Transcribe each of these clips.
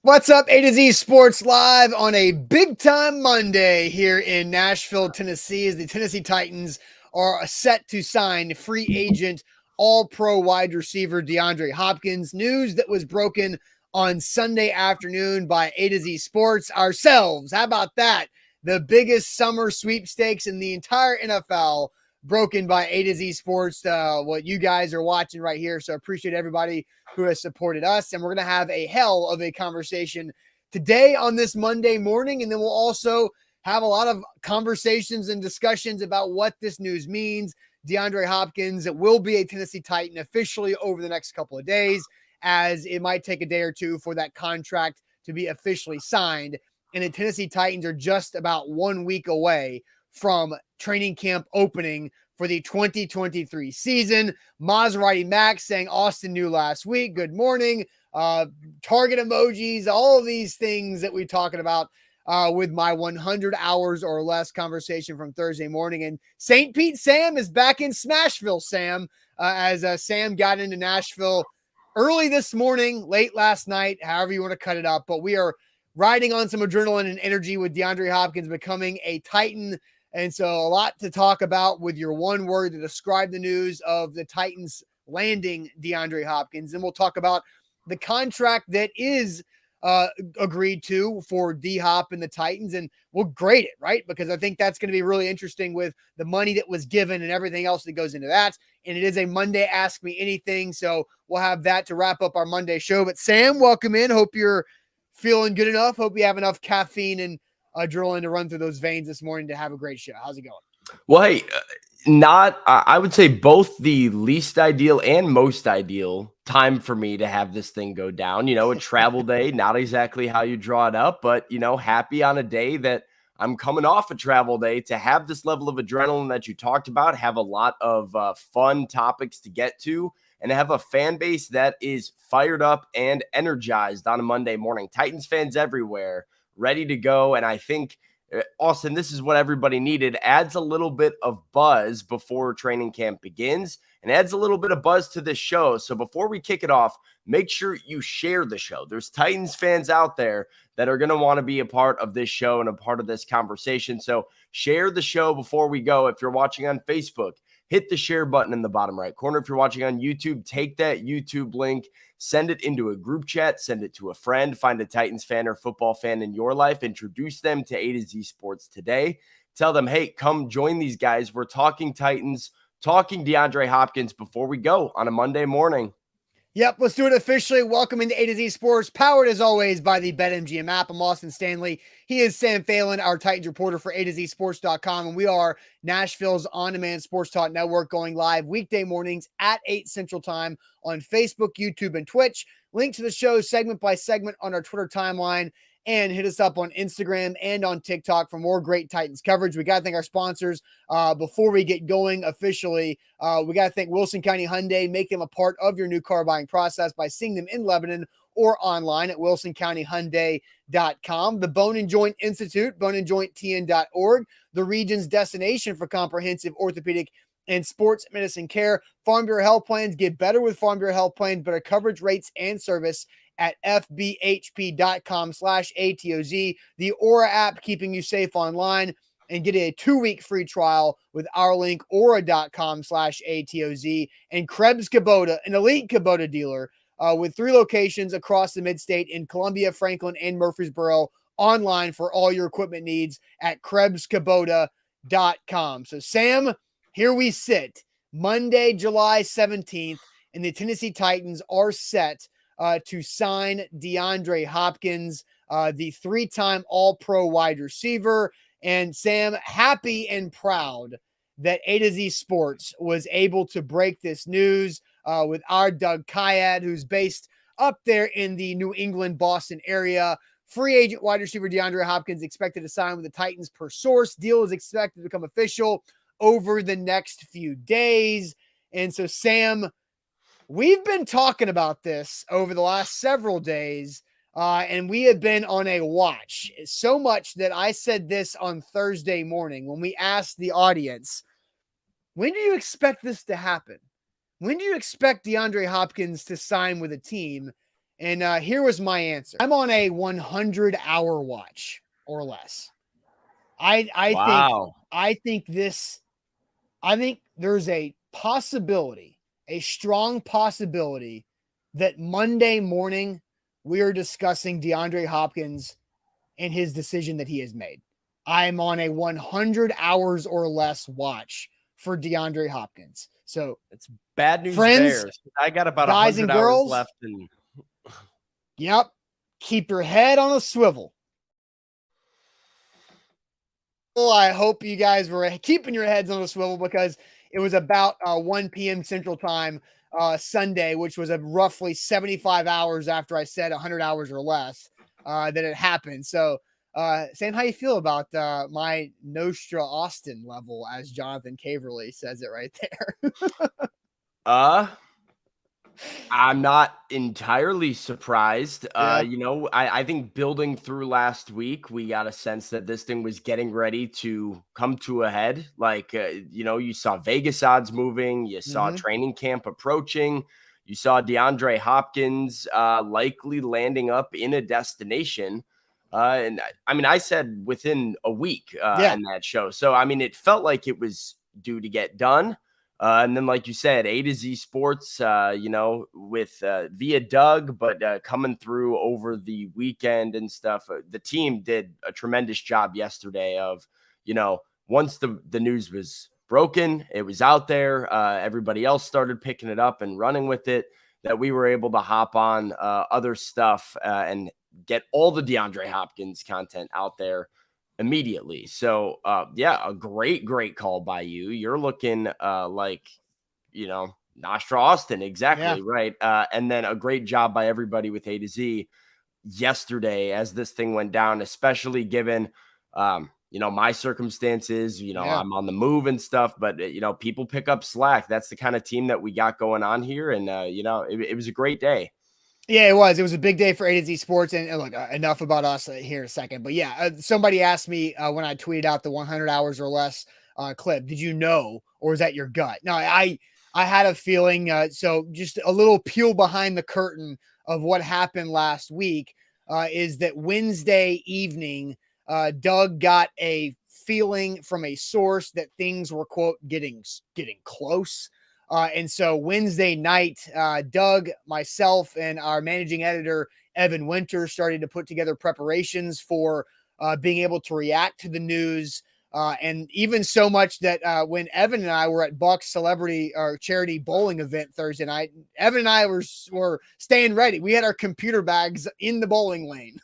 What's up, A to Z Sports Live on a big time Monday here in Nashville, Tennessee, as the Tennessee Titans are set to sign free agent all-pro wide receiver DeAndre Hopkins. News that was broken on Sunday afternoon by A to Z Sports ourselves. How about that? The biggest summer sweepstakes in the entire NFL broken by A to Z Sports, what you guys are watching right here. So appreciate everybody who has supported us. And we're going to have a hell of a conversation today on this Monday morning. And then we'll also have a lot of conversations and discussions about what this news means. DeAndre Hopkins will be a Tennessee Titan officially over the next couple of days, as it might take a day or two for that contract to be officially signed. And the Tennessee Titans are just about 1 week away from training camp opening for the 2023 season. Maserati Max saying Austin knew last week. Good morning. Target emojis, all of these things that we're talking about with my 100 hours or less conversation from Thursday morning. And St. Pete Sam is back in Smashville, Sam, as Sam got into Nashville early this morning, late last night, however you want to cut it up. But we are riding on some adrenaline and energy with DeAndre Hopkins becoming a Titan. And so a lot to talk about with your one word to describe the news of the Titans landing DeAndre Hopkins. And we'll talk about the contract that is agreed to for D-Hop and the Titans, and we'll grade it, right? Because I think that's going to be really interesting with the money that was given and everything else that goes into that. And it is a Monday Ask Me Anything, so we'll have that to wrap up our Monday show. But Sam, welcome in. Hope you're feeling good enough. Hope you have enough caffeine and adrenaline to run through those veins this morning to have a great show. How's it going? Well, hey, I would say both the least ideal and most ideal time for me to have this thing go down. A travel day, not exactly how you draw it up, but, happy on a day that I'm coming off a travel day to have this level of adrenaline that you talked about, have a lot of fun topics to get to, and have a fan base that is fired up and energized on a Monday morning. Titans fans everywhere, ready to go. And I think, Austin, this is what everybody needed. Adds a little bit of buzz before training camp begins and adds a little bit of buzz to this show. So before we kick it off, make sure you share the show. There's Titans fans out there that are going to want to be a part of this show and a part of this conversation. So share the show before we go. If you're watching on Facebook, hit the share button in the bottom right corner. If you're watching on YouTube, take that YouTube link, send it into a group chat, send it to a friend, find a Titans fan or football fan in your life, introduce them to A to Z Sports today. Tell them, hey, come join these guys. We're talking Titans, talking DeAndre Hopkins before we go on a Monday morning. Yep, let's do it officially. Welcome into A to Z Sports, powered as always by the BetMGM app. I'm Austin Stanley. He is Sam Phelan, our Titans reporter for A to Z Sports.com, and we are Nashville's on-demand sports talk network, going live weekday mornings at 8 Central Time on Facebook, YouTube, and Twitch. Link to the show segment by segment on our Twitter timeline, and hit us up on Instagram and on TikTok for more great Titans coverage. We got to thank our sponsors before we get going officially. We got to thank Wilson County Hyundai. Make them a part of your new car buying process by seeing them in Lebanon or online at wilsoncountyhyundai.com. The Bone and Joint Institute, boneandjointtn.org, the region's destination for comprehensive orthopedic and sports medicine care. Farm Bureau Health Plans. Get better with Farm Bureau Health Plans, better coverage, rates, and service at fbhp.com/ATOZ. The Aura app, keeping you safe online, and get a 2-week free trial with our link, aura.com/ATOZ. And Krebs Kubota, an elite Kubota dealer with 3 locations across the mid-state in Columbia, Franklin, and Murfreesboro, online for all your equipment needs at KrebsKubota.com. So, Sam, here we sit, Monday, July 17th, and the Tennessee Titans are set to sign DeAndre Hopkins, the 3-time All-Pro wide receiver. And Sam, happy and proud that A to Z Sports was able to break this news with our Doug Kyad, who's based up there in the New England, Boston area. Free agent wide receiver DeAndre Hopkins expected to sign with the Titans per source. Deal is expected to become official over the next few days. And so, Sam, we've been talking about this over the last several days, and we have been on a watch. So much that I said this on Thursday morning when we asked the audience, when do you expect this to happen? When do you expect DeAndre Hopkins to sign with a team? And here was my answer. I'm on a 100-hour watch or less. Wow. I think there's a possibility, a strong possibility that Monday morning we are discussing DeAndre Hopkins and his decision that he has made. I'm on a 100 hours or less watch for DeAndre Hopkins. So it's bad news, friends, bears. I got about guys 100 and hours girls left. And yep, keep your head on a swivel. Well, I hope you guys were keeping your heads on a swivel because it was about 1 p.m. Central Time Sunday, which was a roughly 75 hours after I said 100 hours or less that it happened. So, Sam, how you feel about my Nostra Austin level, as Jonathan Caverly says it right there? I'm not entirely surprised. Yeah. I think building through last week, we got a sense that this thing was getting ready to come to a head. Like, you saw Vegas odds moving, you saw training camp approaching, you saw DeAndre Hopkins likely landing up in a destination. And I mean, I said within a week in that show. So, I mean, it felt like it was due to get done. And then, like you said, A to Z Sports, with via Doug, but coming through over the weekend and stuff. The team did a tremendous job yesterday of, once the news was broken, it was out there. Everybody else started picking it up and running with it, that we were able to hop on other stuff and get all the DeAndre Hopkins content out there immediately. So, a great call by you. You're looking like, Nostra Austin. Exactly right. And then a great job by everybody with A to Z yesterday as this thing went down, especially given, my circumstances. I'm on the move and stuff, but, people pick up slack. That's the kind of team that we got going on here. And, it was a great day. Yeah, it was. It was a big day for A to Z Sports. And look, enough about us here in a second. But somebody asked me when I tweeted out the 100 hours or less clip, did you know, or was that your gut? No, I had a feeling. So just a little peel behind the curtain of what happened last week is that Wednesday evening, Doug got a feeling from a source that things were, quote, getting close. And so Wednesday night, Doug, myself, and our managing editor, Evan Winter, started to put together preparations for being able to react to the news. And even so much that when Evan and I were at Buck's celebrity or charity bowling event Thursday night, Evan and I were staying ready. We had our computer bags in the bowling lane,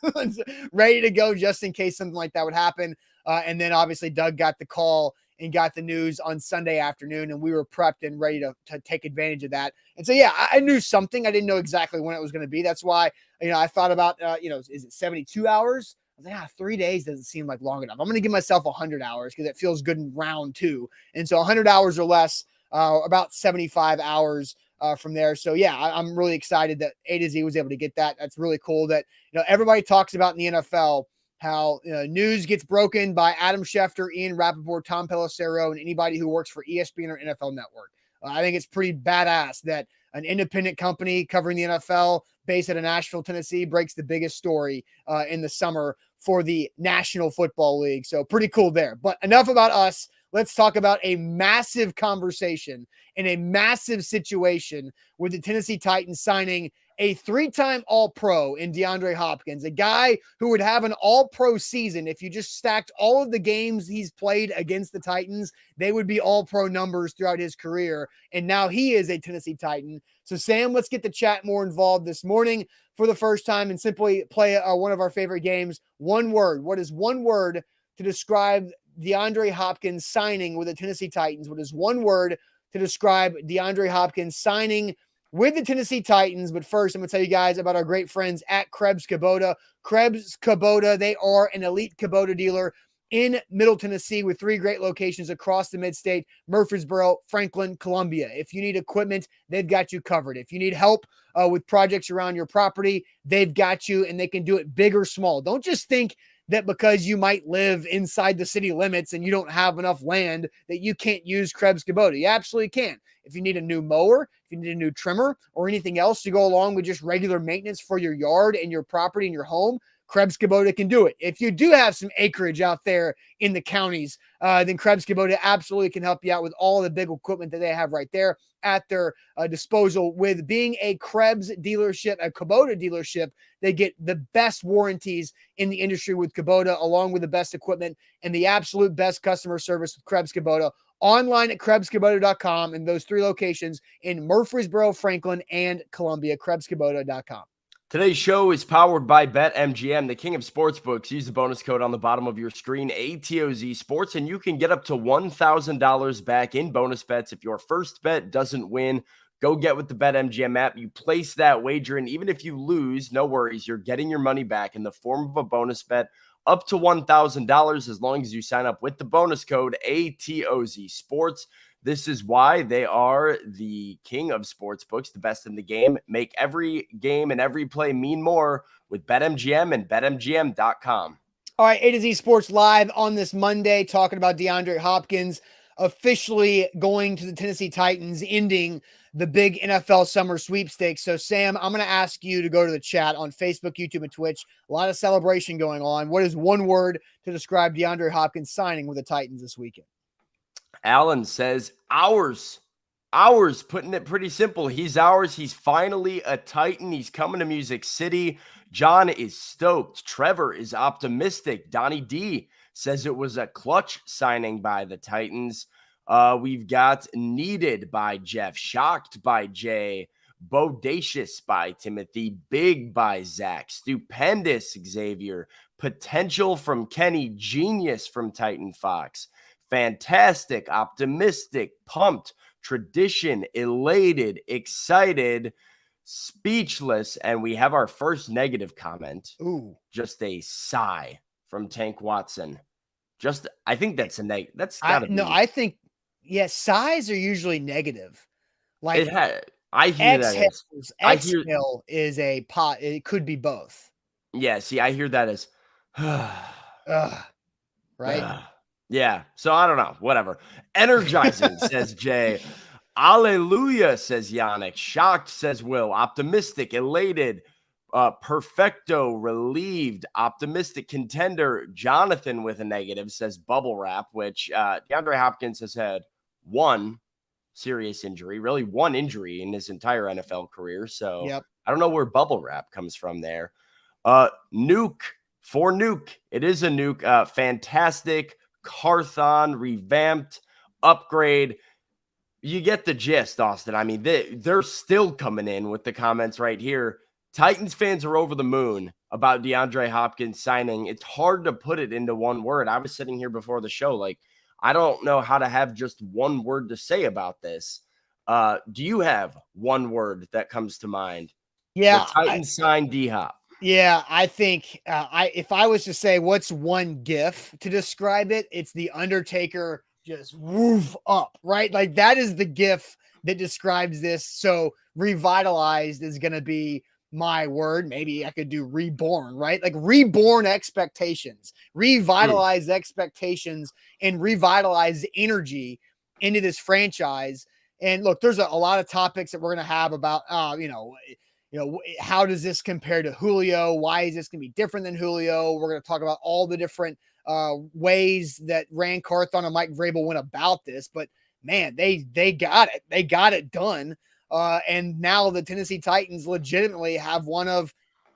ready to go just in case something like that would happen. And then obviously Doug got the call and got the news on Sunday afternoon, and we were prepped and ready to take advantage of that. And so, I knew something. I didn't know exactly when it was going to be. That's why, I thought about, is it 72 hours? I was like, 3 days doesn't seem like long enough. I'm going to give myself 100 hours because it feels good in round two. And so 100 hours or less, about 75 hours from there. So, I'm really excited that A to Z was able to get that. That's really cool that, everybody talks about in the NFL how news gets broken by Adam Schefter, Ian Rappaport, Tom Pelissero, and anybody who works for ESPN or NFL Network. I think it's pretty badass that an independent company covering the NFL based out of Nashville, Tennessee, breaks the biggest story in the summer for the National Football League. So pretty cool there. But enough about us. Let's talk about a massive conversation and a massive situation with the Tennessee Titans signing a 3-time All-Pro in DeAndre Hopkins, a guy who would have an All-Pro season. If you just stacked all of the games he's played against the Titans, they would be All-Pro numbers throughout his career. And now he is a Tennessee Titan. So, Sam, let's get the chat more involved this morning for the first time and simply play one of our favorite games. One word. What is one word to describe DeAndre Hopkins signing with the Tennessee Titans? What is one word to describe DeAndre Hopkins signing with the Tennessee Titans? But first, I'm going to tell you guys about our great friends at Krebs Kubota. Krebs Kubota, they are an elite Kubota dealer in Middle Tennessee with 3 great locations across the mid-state: Murfreesboro, Franklin, Columbia. If you need equipment, they've got you covered. If you need help with projects around your property, they've got you, and they can do it big or small. Don't just think that because you might live inside the city limits and you don't have enough land that you can't use Krebs Kubota. You absolutely can. If you need a new mower, if you need a new trimmer, or anything else to go along with just regular maintenance for your yard and your property and your home, Krebs Kubota can do it. If you do have some acreage out there in the counties, then Krebs Kubota absolutely can help you out with all the big equipment that they have right there at their disposal. With being a Krebs dealership, a Kubota dealership, they get the best warranties in the industry with Kubota, along with the best equipment and the absolute best customer service with Krebs Kubota. Online at KrebsKubota.com, and those 3 locations in Murfreesboro, Franklin, and Columbia, KrebsKubota.com. Today's show is powered by BetMGM, the king of sportsbooks. Use the bonus code on the bottom of your screen, ATOZ Sports, and you can get up to $1,000 back in bonus bets if your first bet doesn't win. Go get with the BetMGM app. You place that wager, and even if you lose, no worries. You're getting your money back in the form of a bonus bet up to $1,000 as long as you sign up with the bonus code ATOZ Sports. This is why they are the king of sportsbooks, the best in the game. Make every game and every play mean more with BetMGM and BetMGM.com. All right, A to Z Sports Live on this Monday, talking about DeAndre Hopkins officially going to the Tennessee Titans, ending the big NFL summer sweepstakes. So, Sam, I'm going to ask you to go to the chat on Facebook, YouTube, and Twitch. A lot of celebration going on. What is one word to describe DeAndre Hopkins signing with the Titans this weekend? Alan says, ours, putting it pretty simple. He's ours. He's finally a Titan. He's coming to Music City. John is stoked. Trevor is optimistic. Donnie D says it was a clutch signing by the Titans. We've got needed by Jeff, shocked by Jay, bodacious by Timothy, big by Zach, stupendous Xavier, potential from Kenny, genius from Titan Fox. Fantastic, optimistic, pumped, tradition, elated, excited, speechless. And we have our first negative comment. Ooh. Just a sigh from Tank Watson. I think that's a negative. That's gotta be. No, I think, sighs are usually negative. Like, I hear exhales, that. Exhale is a pot. It could be both. Yeah, see, I hear that as right? Yeah, so I don't know, whatever. Energizing, says Jay. Alleluia, says Yannick. Shocked, says Will. Optimistic, elated, perfecto, relieved, optimistic contender. Jonathan with a negative says bubble wrap, which DeAndre Hopkins has had one serious injury, really one injury in his entire NFL career. So I don't know where bubble wrap comes from there. Nuke for Nuke. It is a nuke. Fantastic. Carthon, revamped, upgrade. You get the gist, Austin. I mean, they're still coming in with the comments right here. Titans fans are over the moon about DeAndre Hopkins signing. It's hard to put it into one word. I was sitting here before the show, like, I don't know how to have just one word to say about this. Do you have one word that comes to mind? Yeah. The Titans signed D-Hop. Yeah, I think if I was to say what's one GIF to describe it, it's the Undertaker just woof up, right? Like that is the GIF that describes this. So revitalized is going to be my word. Maybe I could do reborn, right? Like reborn expectations, revitalize expectations, and revitalize energy into this franchise. And look, there's a lot of topics that we're going to have about, how does this compare to Julio? Why is this going to be different than Julio? We're going to talk about all the different ways that Rand Carthon and Mike Vrabel went about this. But, man, they got it. They got it done. And now the Tennessee Titans legitimately have one of,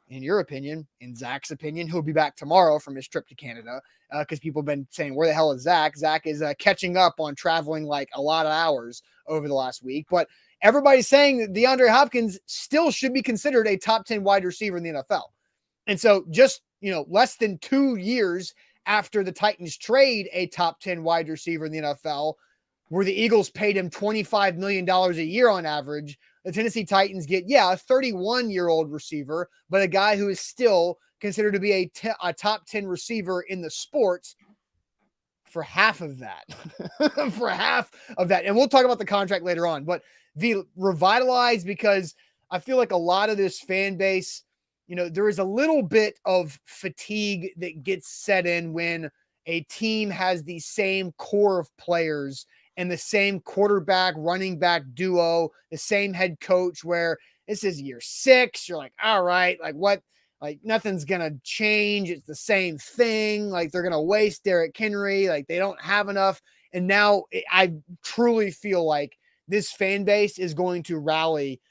in your opinion, in Zach's opinion, who'll be back tomorrow from his trip to Canada, because people have been saying, where the hell is Zach? Zach is catching up on traveling like a lot of hours over the last week. But everybody's saying that DeAndre Hopkins still should be considered a top 10 wide receiver in the NFL. And so just, less than 2 years after the Titans trade a top 10 wide receiver in the NFL, where the Eagles paid him $25 million a year on average, the Tennessee Titans get, a 31-year-old receiver, but a guy who is still considered to be a top 10 receiver in the sports for half of that. For half of that. And we'll talk about the contract later on, but the revitalized, because I feel like a lot of this fan base, there is a little bit of fatigue that gets set in when a team has the same core of players and the same quarterback, running back duo, the same head coach, where this is year 6. You're like, all right, like what? Like nothing's going to change. It's the same thing. Like they're going to waste Derrick Henry. Like they don't have enough. And now I truly feel like this fan base is going to rally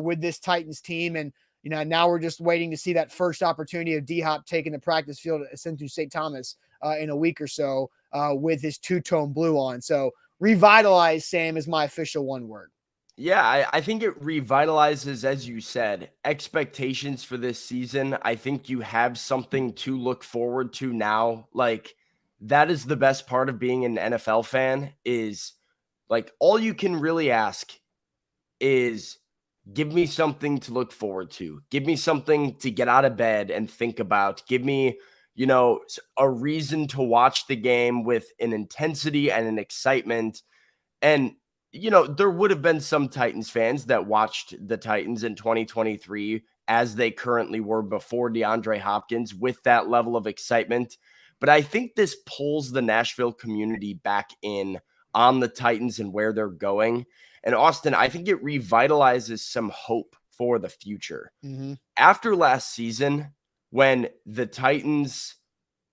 with this Titans team. And, now we're just waiting to see that first opportunity of D-Hop taking the practice field at Central St. Thomas in a week or so with his two-tone blue on. So revitalize, Sam, is my official one word. Yeah, I think it revitalizes, as you said, expectations for this season. I think you have something to look forward to now. Like, that is the best part of being an NFL fan, is like all you can really ask is give me something to look forward to. Give me something to get out of bed and think about. Give me, a reason to watch the game with an intensity and an excitement. And there would have been some Titans fans that watched the Titans in 2023 as they currently were before DeAndre Hopkins with that level of excitement. But I think this pulls the Nashville community back in on the Titans and where they're going. And Austin, I think it revitalizes some hope for the future. Mm-hmm. After last season, when the Titans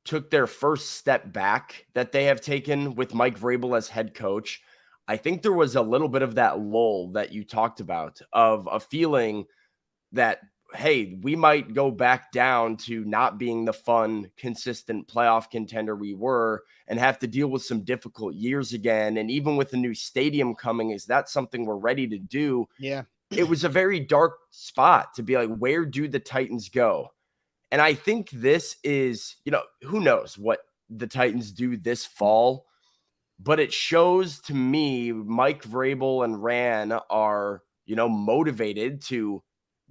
took their first step back that they have taken with Mike Vrabel as head coach, I think there was a little bit of that lull that you talked about, of a feeling that, hey, we might go back down to not being the fun, consistent playoff contender we were and have to deal with some difficult years again. And even with a new stadium coming, is that something we're ready to do? Yeah. It was a very dark spot to be like, where do the Titans go? And I think this is, who knows what the Titans do this fall. But it shows to me Mike Vrabel and Ran are, motivated to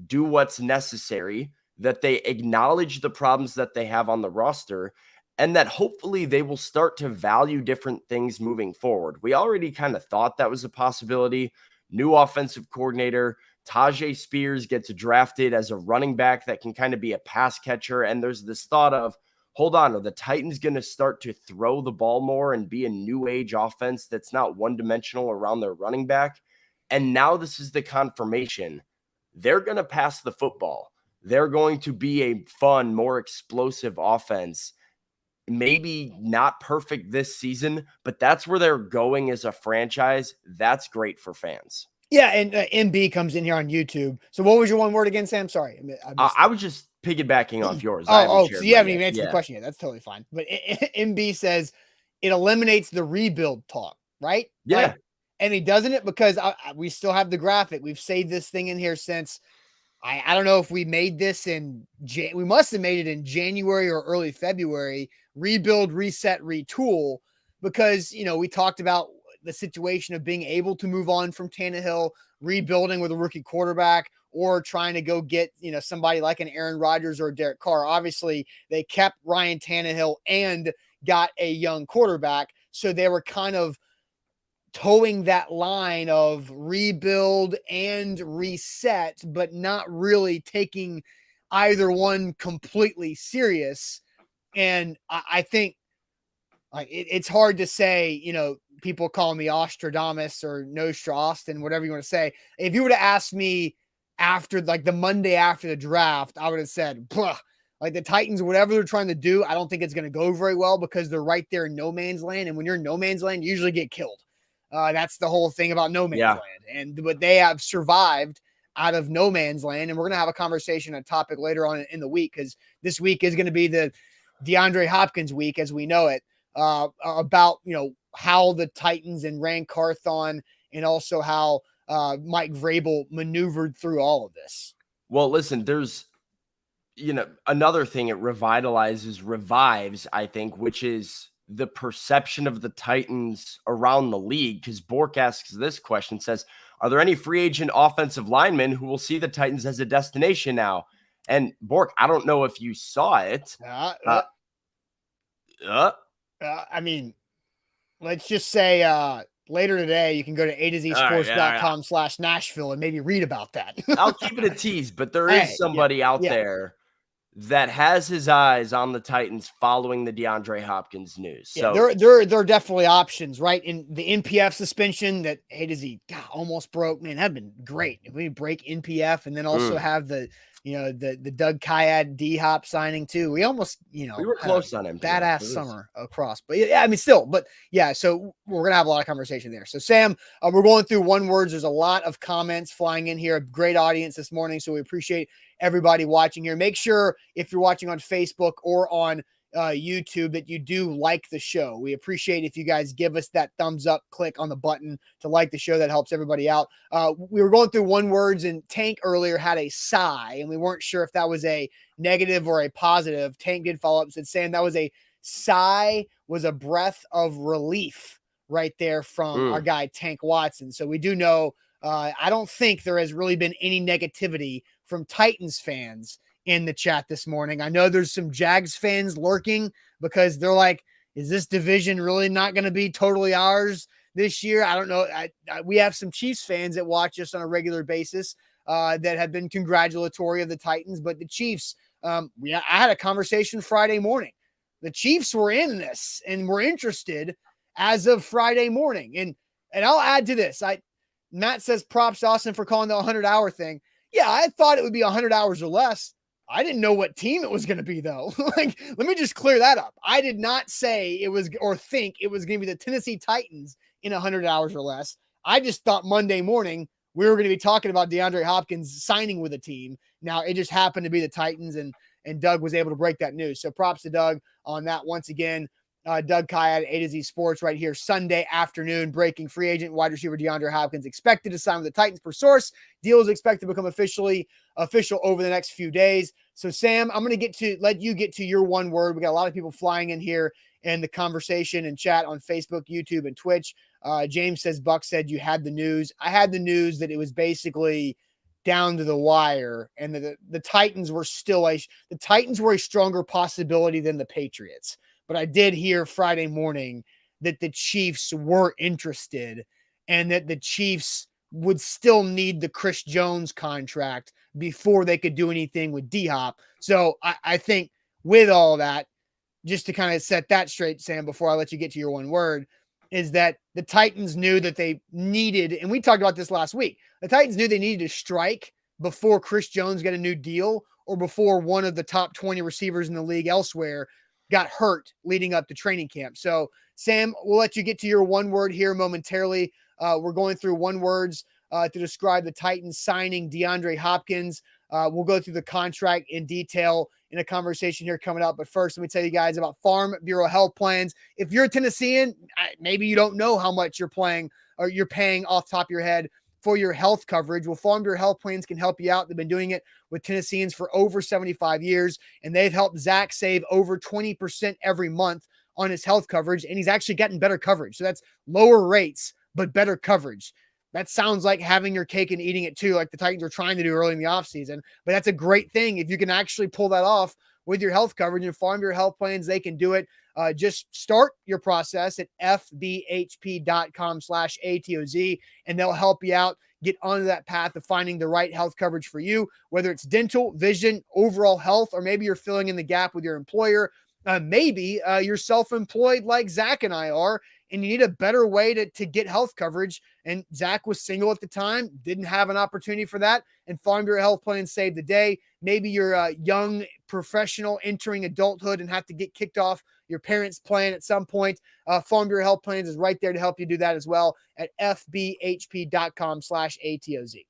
do what's necessary, that they acknowledge the problems that they have on the roster, and that hopefully they will start to value different things moving forward. We already kind of thought that was a possibility. New offensive coordinator, Tajay Spears gets drafted as a running back that can kind of be a pass catcher. And there's this thought of, hold on, are the Titans going to start to throw the ball more and be a new age offense that's not one-dimensional around their running back? And now this is the confirmation. They're going to pass the football. They're going to be a fun, more explosive offense. Maybe not perfect this season, but that's where they're going as a franchise. That's great for fans. Yeah, and MB comes in here on YouTube. So what was your one word again, Sam? Sorry. I was just piggybacking off yours. So you haven't even answered the question yet. That's totally fine. But MB says it eliminates the rebuild talk, right? Yeah. And he doesn't it because we still have the graphic. We've saved this thing in here since I don't know if we made this we must have made it in January or early February. Rebuild, reset, retool, because we talked about the situation of being able to move on from Tannehill, rebuilding with a rookie quarterback, or trying to go get, somebody like an Aaron Rodgers or Derek Carr. Obviously, they kept Ryan Tannehill and got a young quarterback. So they were kind of towing that line of rebuild and reset, but not really taking either one completely serious. And I think like it's hard to say, people call me Ostradamus or Nostra Austin, whatever you want to say. If you would have asked me after like the Monday after the draft, I would have said, like the Titans, whatever they're trying to do, I don't think it's going to go very well because they're right there in no man's land. And when you're in no man's land, you usually get killed. That's the whole thing about no man's land. But they have survived out of no man's land. And we're going to have a conversation, a topic later on in the week, because this week is going to be the DeAndre Hopkins week as we know it, about, how the Titans and Ran Carthon and also how Mike Vrabel maneuvered through all of this. Well, listen, there's, another thing it revives, I think, which is the perception of the Titans around the league. Because Bork asks this question, says, are there any free agent offensive linemen who will see the Titans as a destination now? And Bork, I don't know if you saw it. I mean, let's just say later today, you can go to a2zsports.com/Nashville and maybe read about that. I'll keep it a tease, but there is somebody out there that has his eyes on the Titans following the DeAndre Hopkins news. Yeah, So there are definitely options, right? In the NPF suspension that, hey, does he almost broke? Man, that'd been great if we break NPF and then also have the the Doug Kyad D-Hop signing too. We almost we were had a close on MPF. badass summer across, but yeah, I mean still, but yeah. So we're gonna have a lot of conversation there. So Sam, we're going through one words. There's a lot of comments flying in here. A great audience this morning, so we appreciate everybody watching here. Make sure if you're watching on Facebook or on YouTube that you do like the show. We appreciate if you guys give us that thumbs up, click on the button to like the show. That helps everybody out. We were going through one words, and Tank earlier had a sigh, and we weren't sure if that was a negative or a positive. Tank did follow up and said, Sam, that was a sigh, was a breath of relief right there from our guy Tank Watson. So we do know, I don't think there has really been any negativity from Titans fans in the chat this morning. I know there's some Jags fans lurking because they're like, is this division really not going to be totally ours this year? I don't know. We have some Chiefs fans that watch us on a regular basis that have been congratulatory of the Titans, but the Chiefs, I had a conversation Friday morning. The Chiefs were in this and were interested as of Friday morning. And I'll add to this. Matt says props to Austin for calling the 100-hour thing. Yeah, I thought it would be 100 hours or less. I didn't know what team it was going to be, though. Like, let me just clear that up. I did not say it was or think it was going to be the Tennessee Titans in 100 hours or less. I just thought Monday morning we were going to be talking about DeAndre Hopkins signing with a team. Now, it just happened to be the Titans, and Doug was able to break that news. So props to Doug on that once again. Doug Kyad, A to Z Sports right here, Sunday afternoon, breaking free agent wide receiver DeAndre Hopkins expected to sign with the Titans per source. Deal is expected to become official over the next few days. So Sam, I'm going to let you get to your one word. We got a lot of people flying in here in the conversation and chat on Facebook, YouTube, and Twitch. James says, Buck said you had the news. I had the news that it was basically down to the wire, and the Titans were a stronger possibility than the Patriots. But I did hear Friday morning that the Chiefs were interested and that the Chiefs would still need the Chris Jones contract before they could do anything with D-Hop. So I think with all that, just to kind of set that straight, Sam, before I let you get to your one word, is that the Titans knew that they needed, and we talked about this last week, the Titans knew they needed to strike before Chris Jones got a new deal or before one of the top 20 receivers in the league elsewhere got hurt leading up to training camp. So, Sam, we'll let you get to your one word here momentarily. We're going through one words to describe the Titans signing DeAndre Hopkins. We'll go through the contract in detail in a conversation here coming up. But first, let me tell you guys about Farm Bureau Health Plans. If you're a Tennessean, maybe you don't know how much you're paying off the top of your head for your health coverage. Well, Farm Bureau Health Plans can help you out. They've been doing it with Tennesseans for over 75 years, and they've helped Zach save over 20% every month on his health coverage, and he's actually gotten better coverage. So that's lower rates, but better coverage. That sounds like having your cake and eating it too, like the Titans were trying to do early in the offseason. But that's a great thing if you can actually pull that off with your health coverage and Farm Bureau Health Plans. They can do it. Just start your process at fbhp.com/ATOZ, and they'll help you out, get onto that path of finding the right health coverage for you, whether it's dental, vision, overall health, or maybe you're filling in the gap with your employer. Maybe you're self-employed like Zach and I are, and you need a better way to get health coverage. And Zach was single at the time, didn't have an opportunity for that. And Farm Bureau Health Plan saved the day. Maybe you're a young professional entering adulthood and have to get kicked off your parents' plan at some point. Farm Bureau Health Plans is right there to help you do that as well at fbhp.com/ATOZ.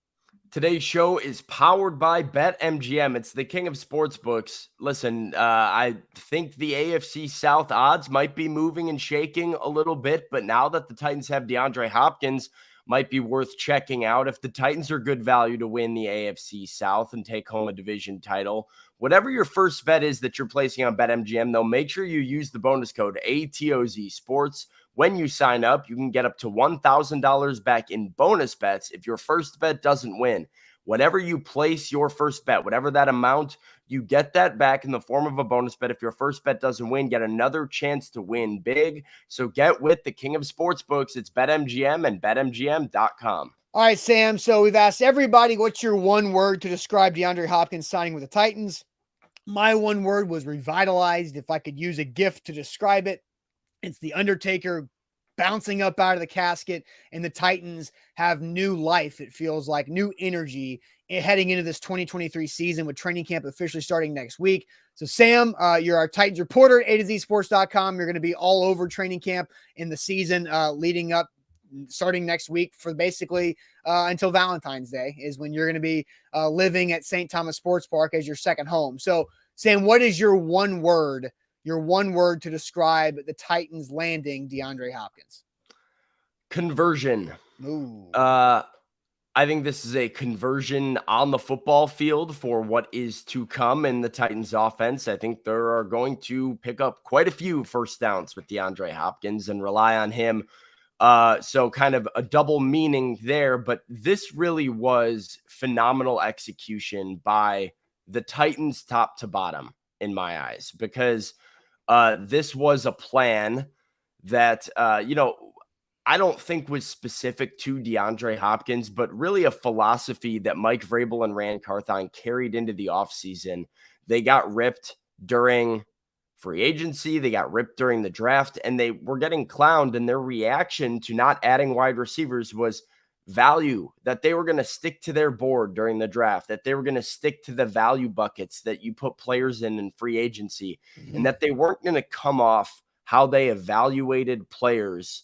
Today's show is powered by BetMGM. It's the king of sportsbooks. Listen, I think the AFC South odds might be moving and shaking a little bit, but now that the Titans have DeAndre Hopkins, might be worth checking out. If the Titans are good value to win the AFC South and take home a division title, whatever your first bet is that you're placing on BetMGM, though, make sure you use the bonus code ATOZ Sports. When you sign up, you can get up to $1,000 back in bonus bets if your first bet doesn't win. Whenever you place your first bet, whatever that amount, you get that back in the form of a bonus bet. If your first bet doesn't win, get another chance to win big. So get with the king of sportsbooks. It's BetMGM and BetMGM.com. All right, Sam. So we've asked everybody, what's your one word to describe DeAndre Hopkins signing with the Titans? My one word was revitalized. If I could use a gift to describe it, it's the Undertaker bouncing up out of the casket, and the Titans have new life. It feels like new energy heading into this 2023 season with training camp officially starting next week. So, Sam, you're our Titans reporter at A2ZSports.com. You're going to be all over training camp in the season leading up, starting next week for basically until Valentine's Day is when you're going to be living at St. Thomas Sports Park as your second home. So, Sam, what is your one word to describe the Titans landing DeAndre Hopkins? Conversion. Ooh. I think this is a conversion on the football field for what is to come in the Titans offense. I think they are going to pick up quite a few first downs with DeAndre Hopkins and rely on him. So kind of a double meaning there, but this really was phenomenal execution by the Titans top to bottom in my eyes, because this was a plan that, I don't think was specific to DeAndre Hopkins, but really a philosophy that Mike Vrabel and Rand Carthon carried into the offseason. They got ripped during free agency. They got ripped during the draft, and they were getting clowned, and their reaction to not adding wide receivers was value, that they were going to stick to their board during the draft, that they were going to stick to the value buckets that you put players in free agency, and that they weren't going to come off how they evaluated players.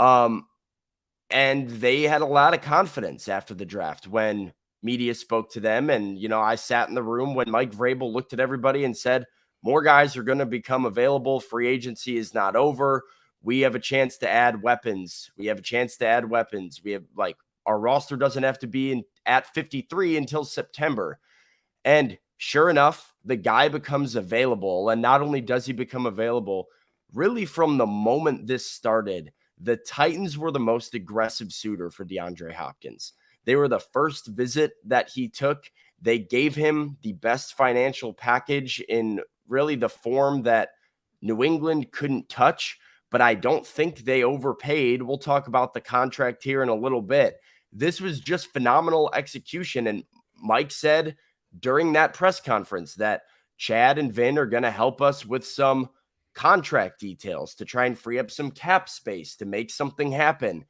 And they had a lot of confidence after the draft when media spoke to them. And, I sat in the room when Mike Vrabel looked at everybody and said, more guys are going to become available. Free agency is not over. We have a chance to add weapons. We have our roster doesn't have to be at 53 until September. And sure enough, the guy becomes available. And not only does he become available, really from the moment this started, the Titans were the most aggressive suitor for DeAndre Hopkins. They were the first visit that he took. They gave him the best financial package in really the form that New England couldn't touch, but I don't think they overpaid. We'll talk about the contract here in a little bit. This was just phenomenal execution. And Mike said during that press conference that Chad and Vin are going to help us with some contract details to try and free up some cap space to make something happen.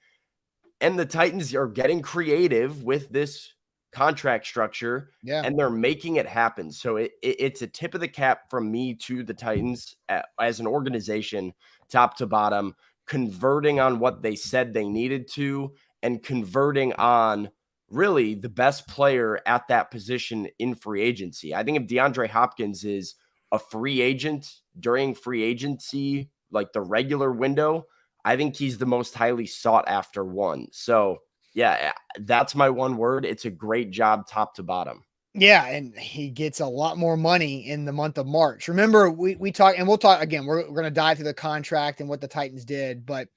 And the Titans are getting creative with this contract structure, and they're making it happen. So it's a tip of the cap from me to the Titans as an organization, top to bottom, converting on what they said they needed to, and converting on really the best player at that position in free agency. I think if DeAndre Hopkins is a free agent during free agency, like the regular window, I think he's the most highly sought after one. So yeah, that's my one word. It's a great job top to bottom. Yeah, and he gets a lot more money in the month of March. Remember, we talked, and we'll talk again. We're going to dive through the contract and what the Titans did. But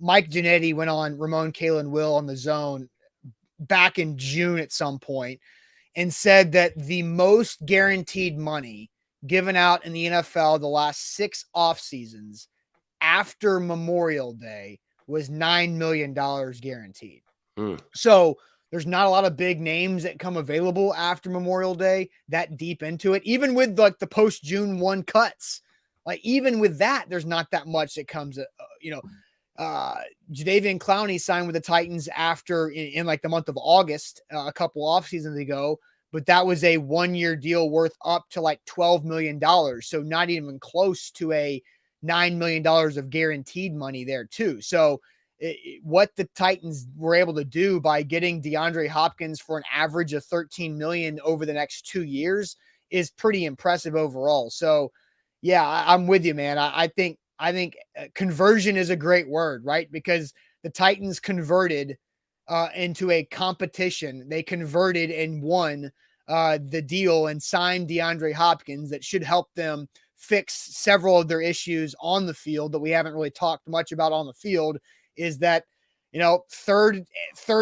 Mike Giannetti went on Ramon Kalen Will on the Zone back in June at some point and said that the most guaranteed money given out in the NFL the last 6 off seasons after Memorial Day was $9 million guaranteed. So there's not a lot of big names that come available after Memorial Day that deep into it. Even with like the post June 1 cuts, like even with that, there's not that much that comes, Jadeveon Clowney signed with the Titans after in like the month of August, a couple off seasons ago, but that was a 1-year deal worth up to like $12 million. So not even close to a $9 million of guaranteed money there too. So what the Titans were able to do by getting DeAndre Hopkins for an average of $13 million over the next 2 years is pretty impressive overall. So yeah, I'm with you, man. I think conversion is a great word, right? Because the Titans converted into a competition. They converted and won the deal and signed DeAndre Hopkins that should help them fix several of their issues on the field that we haven't really talked much about on the field. Is that, third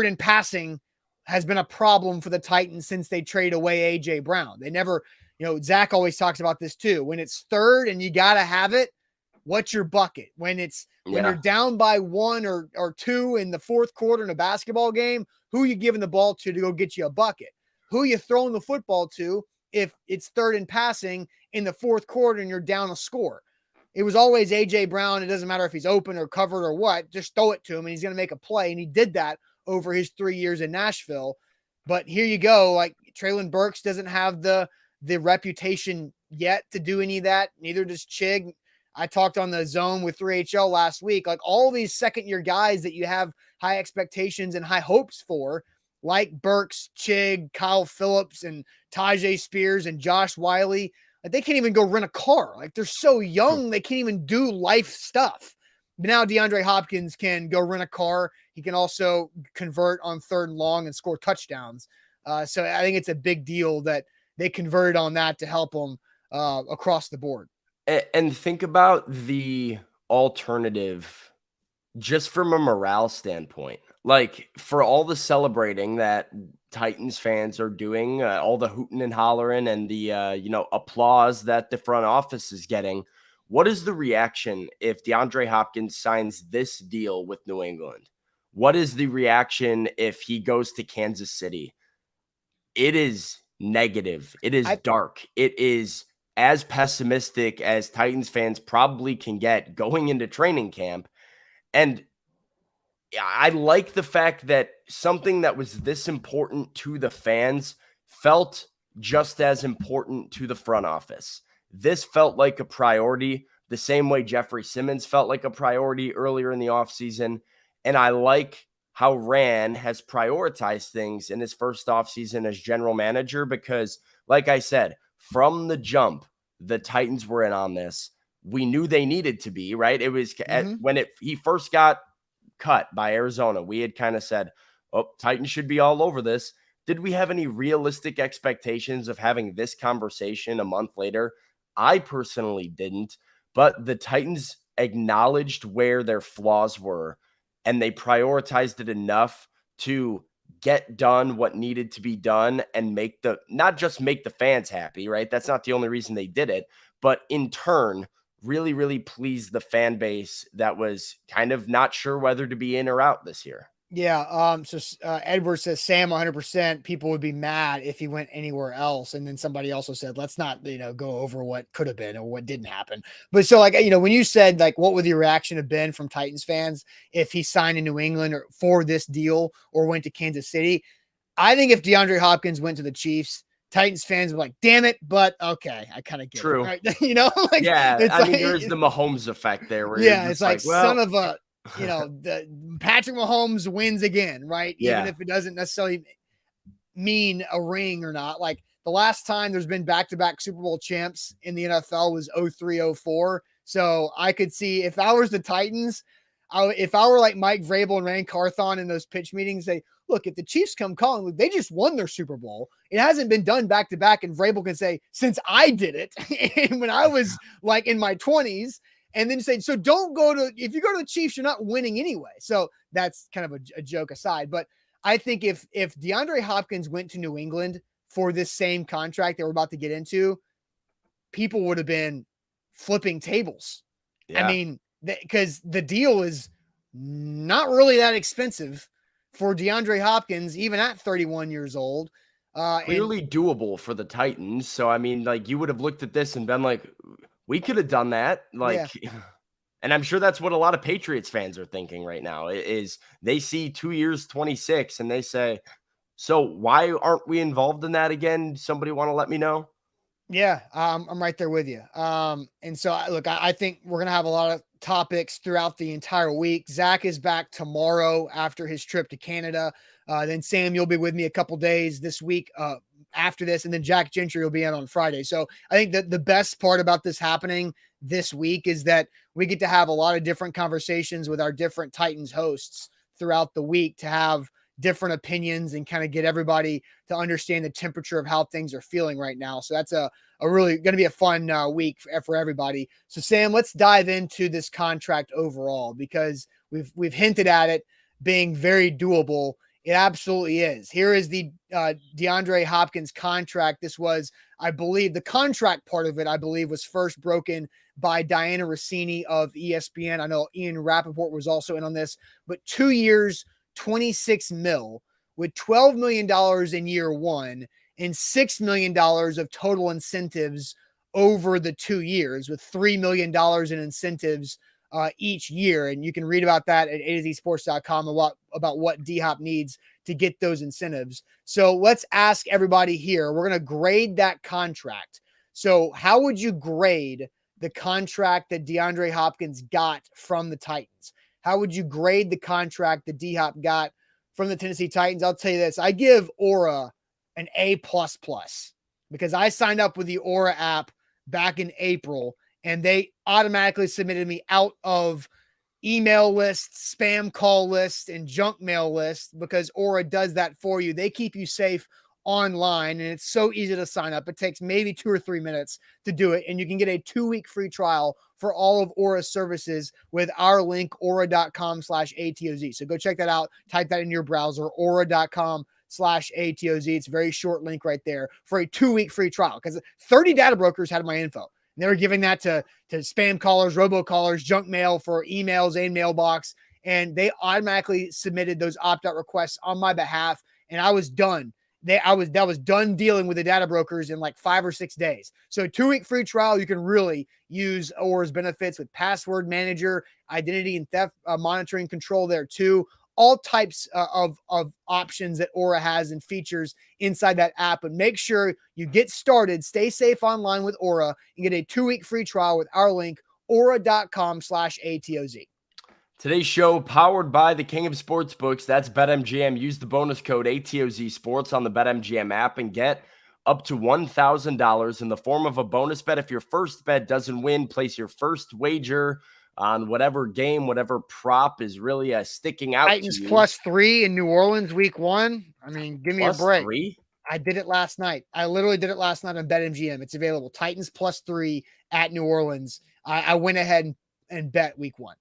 in passing has been a problem for the Titans since they traded away AJ Brown. They never, Zach always talks about this too. When it's third and you got to have it, what's your bucket? When you're down by 1 or 2 in the fourth quarter in a basketball game, who are you giving the ball to go get you a bucket? Who are you throwing the football to if it's third and passing in the fourth quarter and you're down a score. It was always A.J. Brown. It doesn't matter if he's open or covered or what. Just throw it to him, and he's going to make a play. And he did that over his 3 years in Nashville. But here you go. Like, Treylon Burks doesn't have the reputation yet to do any of that. Neither does Chig. I talked on the Zone with 3HL last week. Like, all these second-year guys that you have high expectations and high hopes for, like Burks, Chig, Kyle Phillips, and Tajay Spears, and Josh Wiley, like, they can't even go rent a car. Like, they're so young, they can't even do life stuff. But now DeAndre Hopkins can go rent a car. He can also convert on third and long and score touchdowns. So I think it's a big deal that they converted on that to help them across the board. And think about the alternative just from a morale standpoint. Like, for all the celebrating that Titans fans are doing, all the hooting and hollering and the applause that the front office is getting, what is the reaction if DeAndre Hopkins signs this deal with New England? What is the reaction if he goes to Kansas City? It is negative. It is dark. It is as pessimistic as Titans fans probably can get going into training camp. And I like the fact that something that was this important to the fans felt just as important to the front office. This felt like a priority, the same way Jeffrey Simmons felt like a priority earlier in the offseason. And I like how Rand has prioritized things in his first offseason as general manager, because, like I said, from the jump, the Titans were in on this. We knew they needed to be, right? It was when he first got cut by Arizona, we had kind of said, oh, Titans should be all over this. Did we have any realistic expectations of having this conversation a month later? I personally didn't, but the Titans acknowledged where their flaws were, and they prioritized it enough to get done what needed to be done and not just make the fans happy, right? That's not the only reason they did it, but in turn, really, really pleased the fan base that was kind of not sure whether to be in or out this year. Yeah. So Edward says, Sam, 100%, people would be mad if he went anywhere else. And then somebody also said, let's not, go over what could have been or what didn't happen. But so, like, when you said, like, what would the reaction have been from Titans fans if he signed in New England or for this deal or went to Kansas City? I think if DeAndre Hopkins went to the Chiefs, Titans fans were like, damn it, but okay, I kind of get True. it. Right? Yeah, it's there's the Mahomes effect there. Where it's like son of a, the Patrick Mahomes wins again, right? Yeah. Even if it doesn't necessarily mean a ring or not. Like, the last time there's been back-to-back Super Bowl champs in the NFL was 03-04. So I could see, if I was the Titans, if I were like Mike Vrabel and Rand Carthon in those pitch meetings, say, look, if the Chiefs come calling, they just won their Super Bowl. It hasn't been done back to back. And Vrabel can say, since I did it and when I was like in my 20s, and then say, so if you go to the Chiefs, you're not winning anyway. So that's kind of a joke aside. But I think if DeAndre Hopkins went to New England for this same contract that we're about to get into, people would have been flipping tables. Yeah. I mean, because the deal is not really that expensive for DeAndre Hopkins, even at 31 years old. Clearly doable for the Titans. So, I mean, like, you would have looked at this and been like, we could have done that. Like, yeah. And I'm sure that's what a lot of Patriots fans are thinking right now is they see 2 years, 26, and they say, so why aren't we involved in that again? Somebody want to let me know? Yeah, I'm right there with you. And so, look, I think we're going to have a lot of topics throughout the entire week. Zach is back tomorrow after his trip to Canada. Then Sam, you'll be with me a couple days this week after this. And then Jack Gentry will be in on Friday. So I think that the best part about this happening this week is that we get to have a lot of different conversations with our different Titans hosts throughout the week to have different opinions and kind of get everybody to understand the temperature of how things are feeling right now. So that's a really going to be a fun week for everybody. So Sam, let's dive into this contract overall, because we've hinted at it being very doable. It absolutely is. Here is the DeAndre Hopkins contract. This was, I believe, the contract part of it, I believe, was first broken by Diana Rossini of ESPN. I know Ian Rappaport was also in on this, but 2 years, $26 million with $12 million in year one and $6 million of total incentives over the 2 years, with $3 million in incentives each year. And you can read about that at AZSports.com about what D-Hop needs to get those incentives. So let's ask everybody here. We're going to grade that contract. So how would you grade the contract that DeAndre Hopkins got from the Titans? How would you grade the contract that D-Hop got from the Tennessee Titans? I'll tell you this. I give Aura an A++ because I signed up with the Aura app back in April, and they automatically submitted me out of email lists, spam call lists, and junk mail lists because Aura does that for you. They keep you safe online, and it's so easy to sign up. It takes maybe 2 or 3 minutes to do it, and you can get a 2-week free trial for all of Aura's services with our link, aura.com/ATOZ. So go check that out. Type that in your browser, aura.com/ATOZ. It's a very short link right there for a 2-week free trial because 30 data brokers had my info. And they were giving that to spam callers, robocallers, junk mail for emails and mailbox. And they automatically submitted those opt-out requests on my behalf. And I was done. That was done dealing with the data brokers in like 5 or 6 days. So 2-week free trial, you can really use Aura's benefits with password manager, identity and theft monitoring control there too. All types of options that Aura has and features inside that app. But make sure you get started, stay safe online with Aura, and get a 2-week free trial with our link, aura.com/ATOZ. Today's show powered by the King of Sportsbooks. That's BetMGM. Use the bonus code ATOZ Sports on the BetMGM app and get up to $1,000 in the form of a bonus bet. If your first bet doesn't win, place your first wager on whatever game, whatever prop is really sticking out Titans to you. +3 in New Orleans week 1. I mean, give me a break. +3? I did it last night. I literally did it last night on BetMGM. It's available. Titans +3 at New Orleans. I went ahead and bet week 1.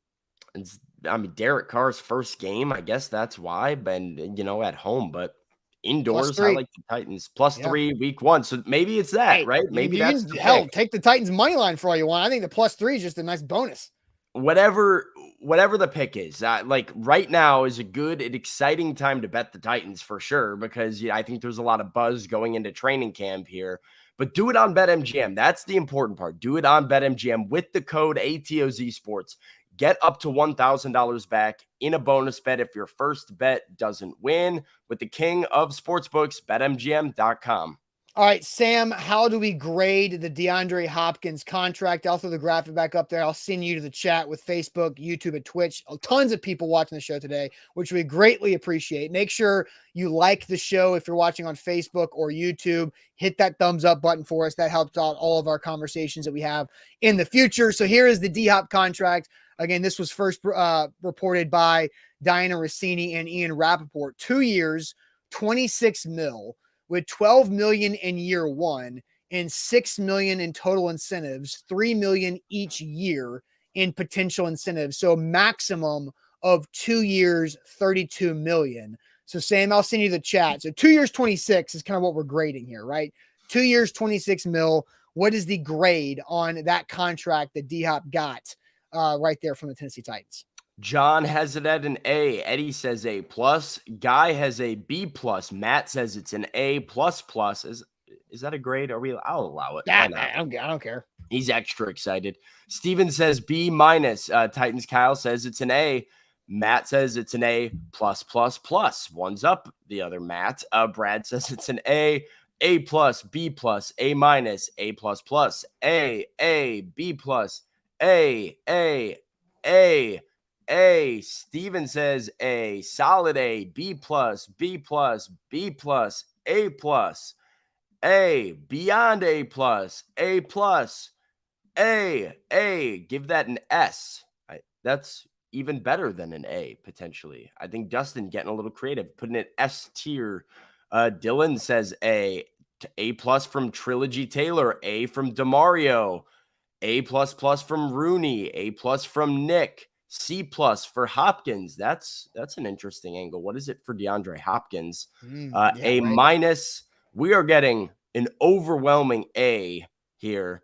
I mean, Derek Carr's first game, I guess that's why, but at home, but indoors, I like the Titans +3 week 1. So maybe it's that, right? Maybe that's the hell, pick. take the Titans money line for all you want. I think the +3 is just a nice bonus. Whatever the pick is, like right now is a good and exciting time to bet the Titans for sure, because I think there's a lot of buzz going into training camp here. But do it on BetMGM. That's the important part. Do it on BetMGM with the code ATOZ Sports. Get up to $1,000 back in a bonus bet if your first bet doesn't win with the King of Sportsbooks, BetMGM.com. All right, Sam, how do we grade the DeAndre Hopkins contract? I'll throw the graphic back up there. I'll send you to the chat with Facebook, YouTube, and Twitch. Tons of people watching the show today, which we greatly appreciate. Make sure you like the show if you're watching on Facebook or YouTube. Hit that thumbs up button for us. That helps out all of our conversations that we have in the future. So here is the D-Hop contract. Again, this was first reported by Diana Rossini and Ian Rappaport. 2 years, $26 million. With $12 million in year 1 and $6 million in total incentives, $3 million each year in potential incentives. So a maximum of 2 years, $32 million. So Sam, I'll send you the chat. So 2 years, 26 is kind of what we're grading here, right? 2 years, $26 million. What is the grade on that contract that D-Hop got right there from the Tennessee Titans? John has it at an A. Eddie says A+. Guy has a B+. Matt says it's an A++. Is that a grade? I'll allow it. Yeah, I don't care. He's extra excited. Steven says B-. Titans Kyle says it's an A. Matt says it's an A+++. One's up the other Matt. Brad says it's an A+, B+, A-, A++, B+, A. Steven says A. Solid A. B+, B+, B+, A+, A. Beyond A+, A+, Give that an S. That's even better than an A, potentially. I think Dustin getting a little creative, putting it S tier. Dylan says A. A+ from Trilogy Taylor. A from DeMario. A++ from Rooney. A+ from Nick. C+ for Hopkins. That's an interesting angle. What is it for DeAndre Hopkins? A-. Right. We are getting an overwhelming A here.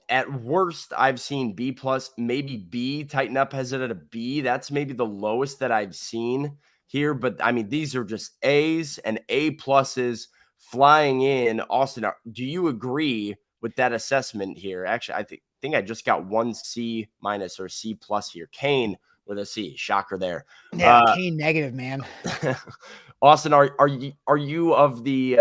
At worst, I've seen B+, maybe B. Tighten Up has it at a B. That's maybe the lowest that I've seen here. But I mean, these are just A's and A+s flying in. Austin, do you agree with that assessment here? Actually, I think I just got 1 C- or C+ here. Kane with a C. Shocker there. Yeah, Kane negative, man. Austin, are you of the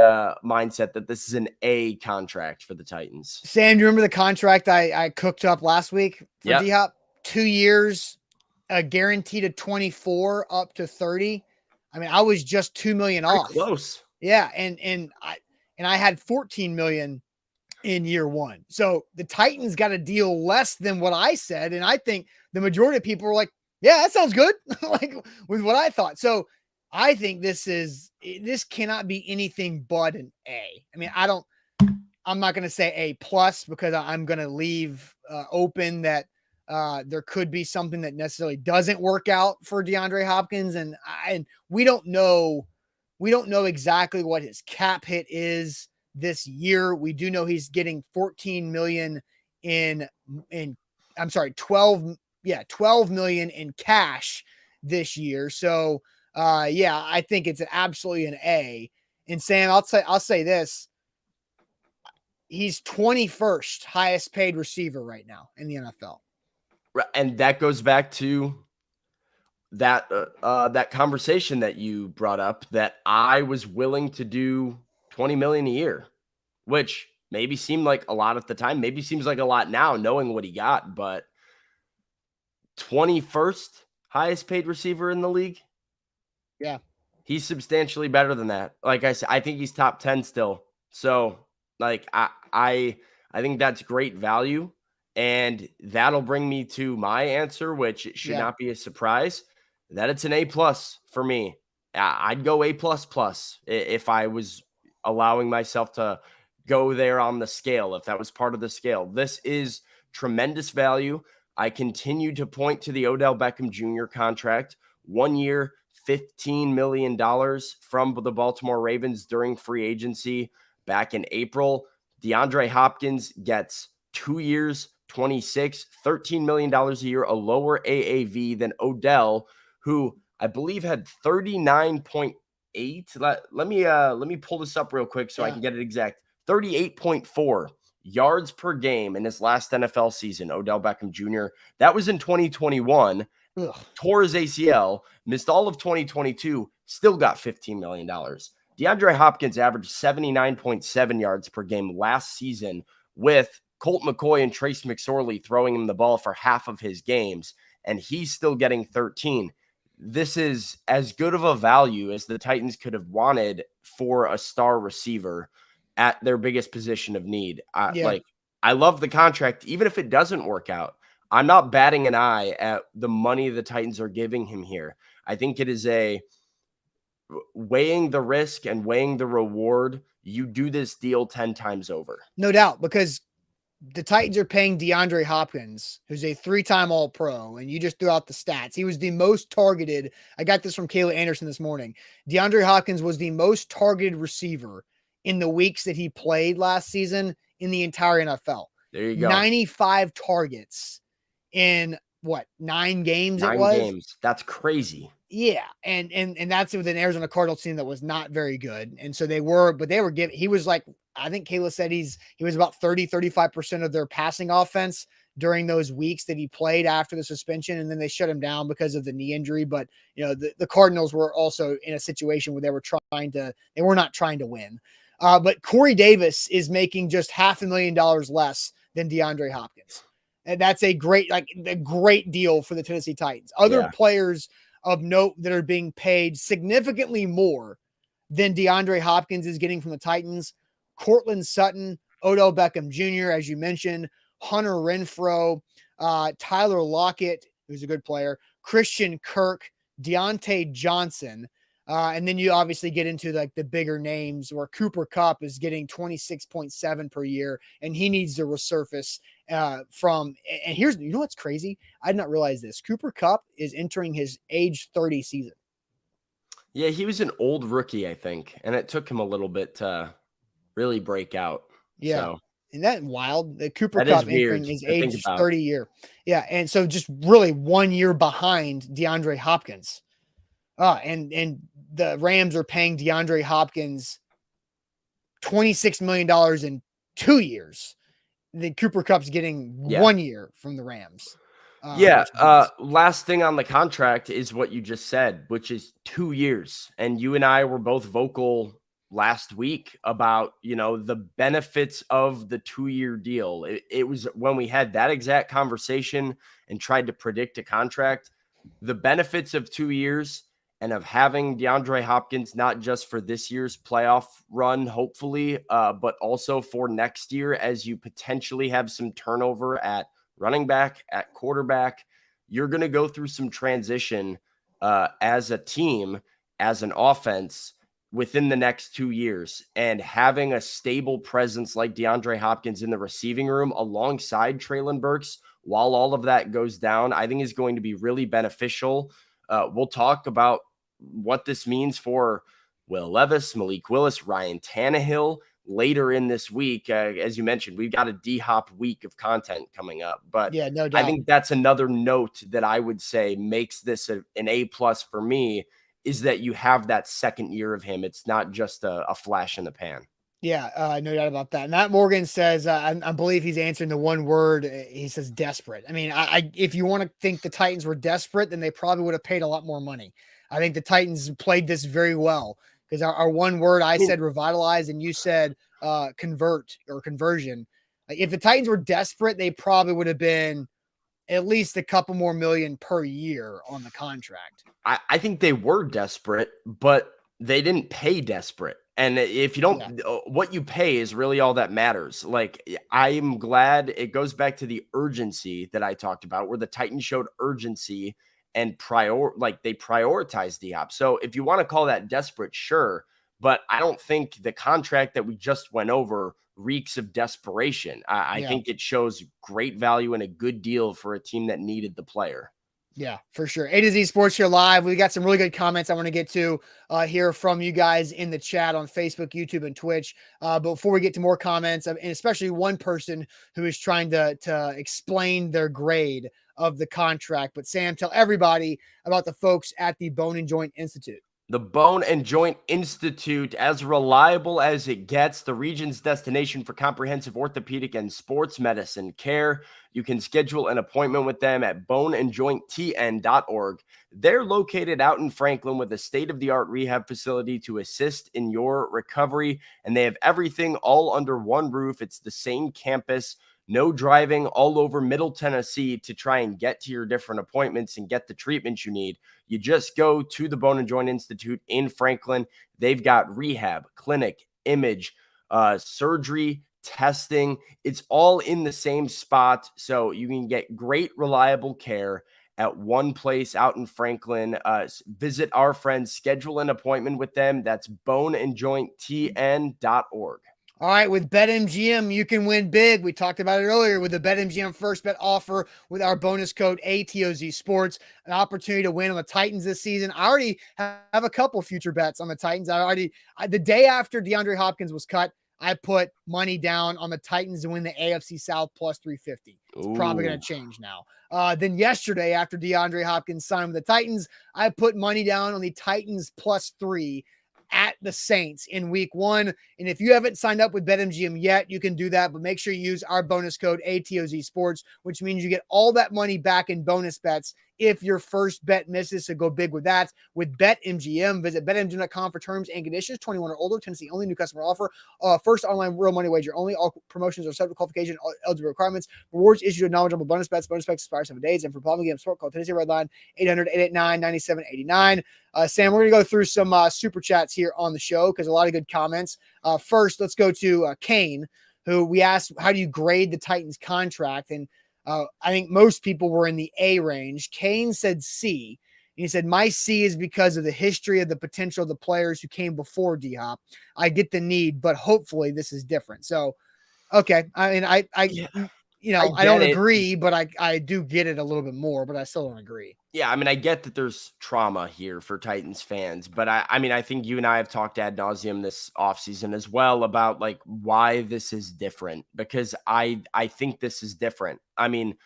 mindset that this is an A contract for the Titans? Sam, do you remember the contract I cooked up last week for Yep. D-Hop? 2 years, guaranteed at 24 up to 30. I mean, I was just 2 million Pretty off. close. Yeah, and I had 14 million in year one. So the Titans got a deal less than what I said, and I think the majority of people were like, "Yeah, that sounds good," like with what I thought. So I think this cannot be anything but an A. I mean, I'm not going to say A plus because I'm going to leave open that there could be something that necessarily doesn't work out for DeAndre Hopkins, and we don't know exactly what his cap hit is this year. We do know he's getting 14 million in 12 million in cash this year. So I think it's absolutely an A. And Sam, I'll say this. He's 21st highest paid receiver right now in the NFL. And that goes back to that that conversation that you brought up, that I was willing to do 20 million a year, which maybe seemed like a lot at the time, maybe seems like a lot now knowing what he got, but 21st highest paid receiver in the league. Yeah. He's substantially better than that. Like I said, I think he's top 10 still. So like I think that's great value. And that'll bring me to my answer, which should not be a surprise, that it's an A+ for me. I'd go A++ if I was allowing myself to go there on the scale, if that was part of the scale. This is tremendous value. I continue to point to the Odell Beckham Jr. contract, 1 year, $15 million from the Baltimore Ravens during free agency back in April. DeAndre Hopkins gets 2 years, 26, $13 million a year, a lower AAV than Odell, who I believe had 39.8. Let me pull this up real quick so I can get it exact. 38.4 yards per game in his last NFL season, Odell Beckham Jr. That was in 2021. Ugh. Tore his ACL, missed all of 2022, still got $15 million. DeAndre Hopkins averaged 79.7 yards per game last season, with Colt McCoy and Trace McSorley throwing him the ball for half of his games, and he's still getting 13. This is as good of a value as the Titans could have wanted for a star receiver at their biggest position of need. I love the contract, even if it doesn't work out. I'm not batting an eye at the money the Titans are giving him here. I think it is a weighing the risk and weighing the reward. You do this deal 10 times over. No doubt, because the Titans are paying DeAndre Hopkins, who's a 3-time All-Pro, and you just threw out the stats. He was the most targeted. I got this from Kayla Anderson this morning. DeAndre Hopkins was the most targeted receiver in the weeks that he played last season in the entire NFL. There you go. 95 targets in 9 games? 9 games. That's crazy. Yeah, and that's with an Arizona Cardinals team that was not very good. And so they were giving, he was like, I think Kayla said he was about 35% of their passing offense during those weeks that he played after the suspension, and then they shut him down because of the knee injury. But the Cardinals were also in a situation where they were not trying to win. But Corey Davis is making just $500,000 less than DeAndre Hopkins. And that's a great deal for the Tennessee Titans. Other players of note that are being paid significantly more than DeAndre Hopkins is getting from the Titans: Courtland Sutton, Odell Beckham Jr., as you mentioned, Hunter Renfrow, Tyler Lockett, who's a good player, Christian Kirk, Deontay Johnson. And then you obviously get into the bigger names where Cooper Kupp is getting 26.7 per year, and he needs to resurface and here's, what's crazy? I did not realize this. Cooper Kupp is entering his age 30 season. Yeah, he was an old rookie, I think, and it took him a little bit to really break out. Yeah. So. Isn't that wild? The Cooper Kupp entering his age 30 year. Yeah. And so just really 1 year behind DeAndre Hopkins. And the Rams are paying DeAndre Hopkins $26 million in 2 years. Then Cooper Kupp's getting 1 year from the Rams. Last thing on the contract is what you just said, which is 2 years. And you and I were both vocal last week about, the benefits of the 2-year deal. It was when we had that exact conversation and tried to predict a contract, the benefits of 2 years and of having DeAndre Hopkins, not just for this year's playoff run, hopefully, but also for next year, as you potentially have some turnover at running back, at quarterback. You're going to go through some transition as a team, as an offense within the next 2 years. And having a stable presence like DeAndre Hopkins in the receiving room alongside Treylon Burks while all of that goes down, I think is going to be really beneficial. We'll talk about what this means for Will Levis, Malik Willis, Ryan Tannehill later in this week. As you mentioned, we've got a D-Hop week of content coming up. But yeah, no doubt. I think that's another note that I would say makes this an A+ for me, is that you have that second year of him. It's not just a flash in the pan. Yeah, no doubt about that. Matt Morgan says, I believe he's answering the one word. He says desperate. I mean, if you want to think the Titans were desperate, then they probably would have paid a lot more money. I think the Titans played this very well, because our one word, I said revitalize, and you said convert or conversion. Like, if the Titans were desperate, they probably would have been at least a couple more million per year on the contract. I think they were desperate, but they didn't pay desperate. And if you don't, what you pay is really all that matters. Like, I'm glad it goes back to the urgency that I talked about, where the Titans showed urgency and they prioritized D-Hop. So if you want to call that desperate, sure. But I don't think the contract that we just went over reeks of desperation. I think it shows great value and a good deal for a team that needed the player. Yeah, for sure. A to Z Sports here live. We got some really good comments I want to get to here from you guys in the chat on Facebook, YouTube, and Twitch. But before we get to more comments, and especially one person who is trying to explain their grade of the contract. But Sam, tell everybody about the folks at the Bone and Joint Institute. The Bone and Joint Institute, as reliable as it gets, the region's destination for comprehensive orthopedic and sports medicine care. You can schedule an appointment with them at boneandjointtn.org. They're located out in Franklin with a state-of-the-art rehab facility to assist in your recovery, and they have everything all under one roof. It's the same campus. No driving all over Middle Tennessee to try and get to your different appointments and get the treatments you need. You just go to the Bone and Joint Institute in Franklin. They've got rehab, clinic, image, surgery, testing. It's all in the same spot, so you can get great, reliable care at one place out in Franklin. Visit our friends, schedule an appointment with them. That's boneandjointtn.org. All right, with BetMGM, you can win big. We talked about it earlier with the BetMGM first bet offer with our bonus code ATOZ Sports, an opportunity to win on the Titans this season. I already have a couple future bets on the Titans. The day after DeAndre Hopkins was cut, I put money down on the Titans to win the AFC South plus 350. It's probably going to change now. Then yesterday, after DeAndre Hopkins signed with the Titans, I put money down on the Titans plus 3 at the Saints in week 1. And if you haven't signed up with BetMGM yet, you can do that, but make sure you use our bonus code ATOZ Sports, which means you get all that money back in bonus bets if your first bet misses. So go big with that. With BetMGM, visit betmgm.com for terms and conditions. 21 or older, Tennessee only, new customer offer. First online real money wager only. All promotions are subject to qualification, eligible requirements. Rewards issued to knowledgeable bonus bets. Bonus bets expire 7 days. And for problem game sport, call Tennessee Redline 800-889-9789. Sam, we're going to go through some super chats here on the show because a lot of good comments. First, let's go to Kane, who we asked, how do you grade the Titans contract? And I think most people were in the A range. Kane said C. And he said, my C is because of the history of the potential of the players who came before D-Hop. I get the need, but hopefully this is different. So, okay. I mean, I don't agree, but I do get it a little bit more, but I still don't agree. Yeah, I mean, I get that there's trauma here for Titans fans, but I think you and I have talked ad nauseum this offseason as well about like why this is different, because I think this is different. I mean,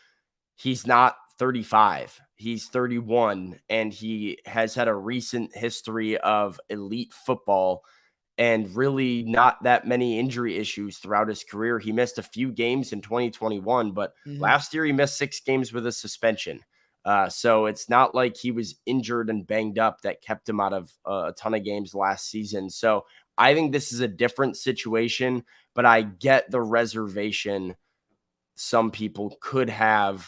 he's not 35, he's 31, and he has had a recent history of elite football. and really not that many injury issues throughout his career. He missed a few games in 2021, but last year he missed 6 games with a suspension. So it's not like he was injured and banged up that kept him out of a ton of games last season. So I think this is a different situation, but I get the reservation some people could have,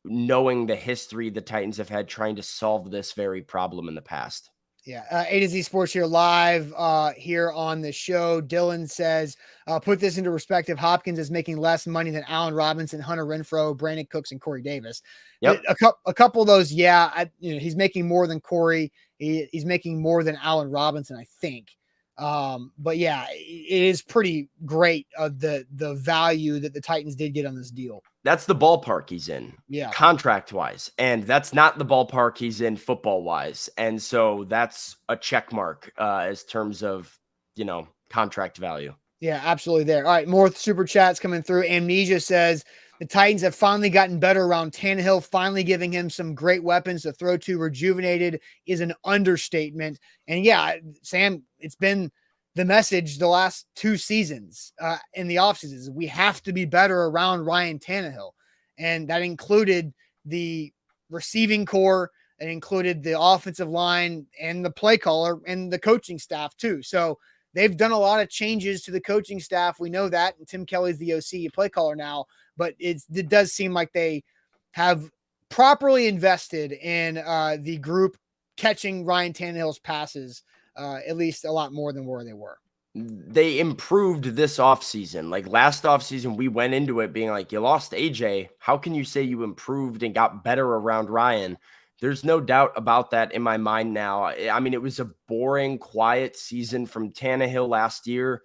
knowing the history the Titans have had trying to solve this very problem in the past. Yeah, A to Z Sports here live here on the show. Dylan says, put this into perspective. Hopkins is making less money than Allen Robinson, Hunter Renfrow, Brandon Cooks, and Corey Davis. Yep. A couple of those, he's making more than Corey. He's making more than Allen Robinson, I think. But yeah, it is pretty great the value that the Titans did get on this deal. That's the ballpark he's in, contract wise, and that's not the ballpark he's in football wise. And so that's a check mark as terms of, contract value. Yeah, absolutely there. All right, more super chats coming through. Amnesia says the Titans have finally gotten better around Tannehill, finally giving him some great weapons to throw to. Rejuvenated is an understatement. And yeah, Sam, it's been the message the last 2 seasons in the offseasons. We have to be better around Ryan Tannehill. And that included the receiving core, it included the offensive line and the play caller and the coaching staff too. So they've done a lot of changes to the coaching staff. We know that. And Tim Kelly's the OC play caller now, but it does seem like they have properly invested in the group catching Ryan Tannehill's passes, at least a lot more than where they were. They improved this offseason. Like last offseason, we went into it being like, you lost AJ. How can you say you improved and got better around Ryan? There's no doubt about that in my mind now. I mean, it was a boring, quiet season from Tannehill last year.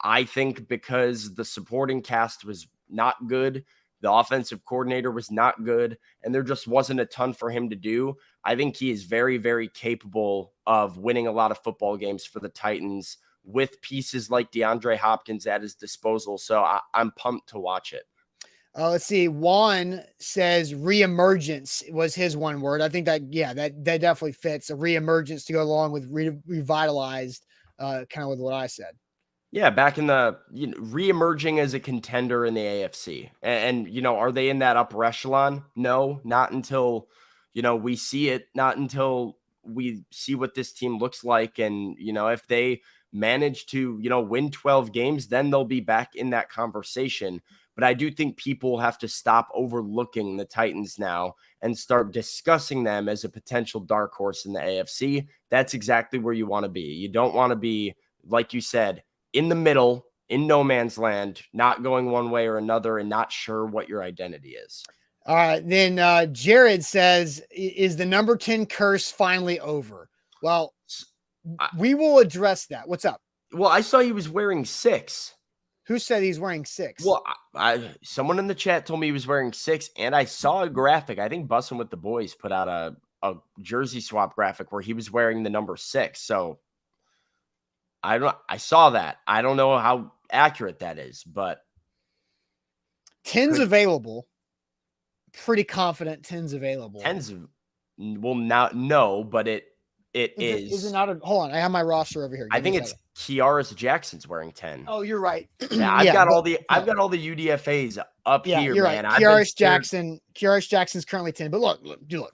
I think because the supporting cast was not good, the offensive coordinator was not good, and there just wasn't a ton for him to do. I think he is very, very capable of winning a lot of football games for the Titans with pieces like DeAndre Hopkins at his disposal. So I'm pumped to watch it. Let's see. Juan says reemergence was his one word. I think that definitely fits. A reemergence to go along with revitalized, kind of with what I said. Yeah, back in the reemerging as a contender in the AFC. And are they in that upper echelon? No, not until, we see it, not until we see what this team looks like. And, if they manage to, win 12 games, then they'll be back in that conversation. But I do think people have to stop overlooking the Titans now and start discussing them as a potential dark horse in the AFC. That's exactly where you want to be. You don't want to be, like you said, in the middle, in no man's land, not going one way or another and not sure what your identity is. All right. Then Jared says, is the number 10 curse finally over? Well, we will address that. What's up? Well, I saw he was wearing 6. Who said he's wearing 6? Well, someone in the chat told me he was wearing 6, and I saw a graphic. I think Bussin' with the Boys put out a jersey swap graphic where he was wearing the number 6. So I saw that. I don't know how accurate that is, but 10's available. Pretty confident 10's available. 10's well, not no, but it is. Is it not hold on, I have my roster over here. I think it's Kiaris Jackson's wearing 10. Oh, you're right. Yeah, I've got all the UDFAs up here, you're man. Right. Kiaris Jackson's currently 10, but look,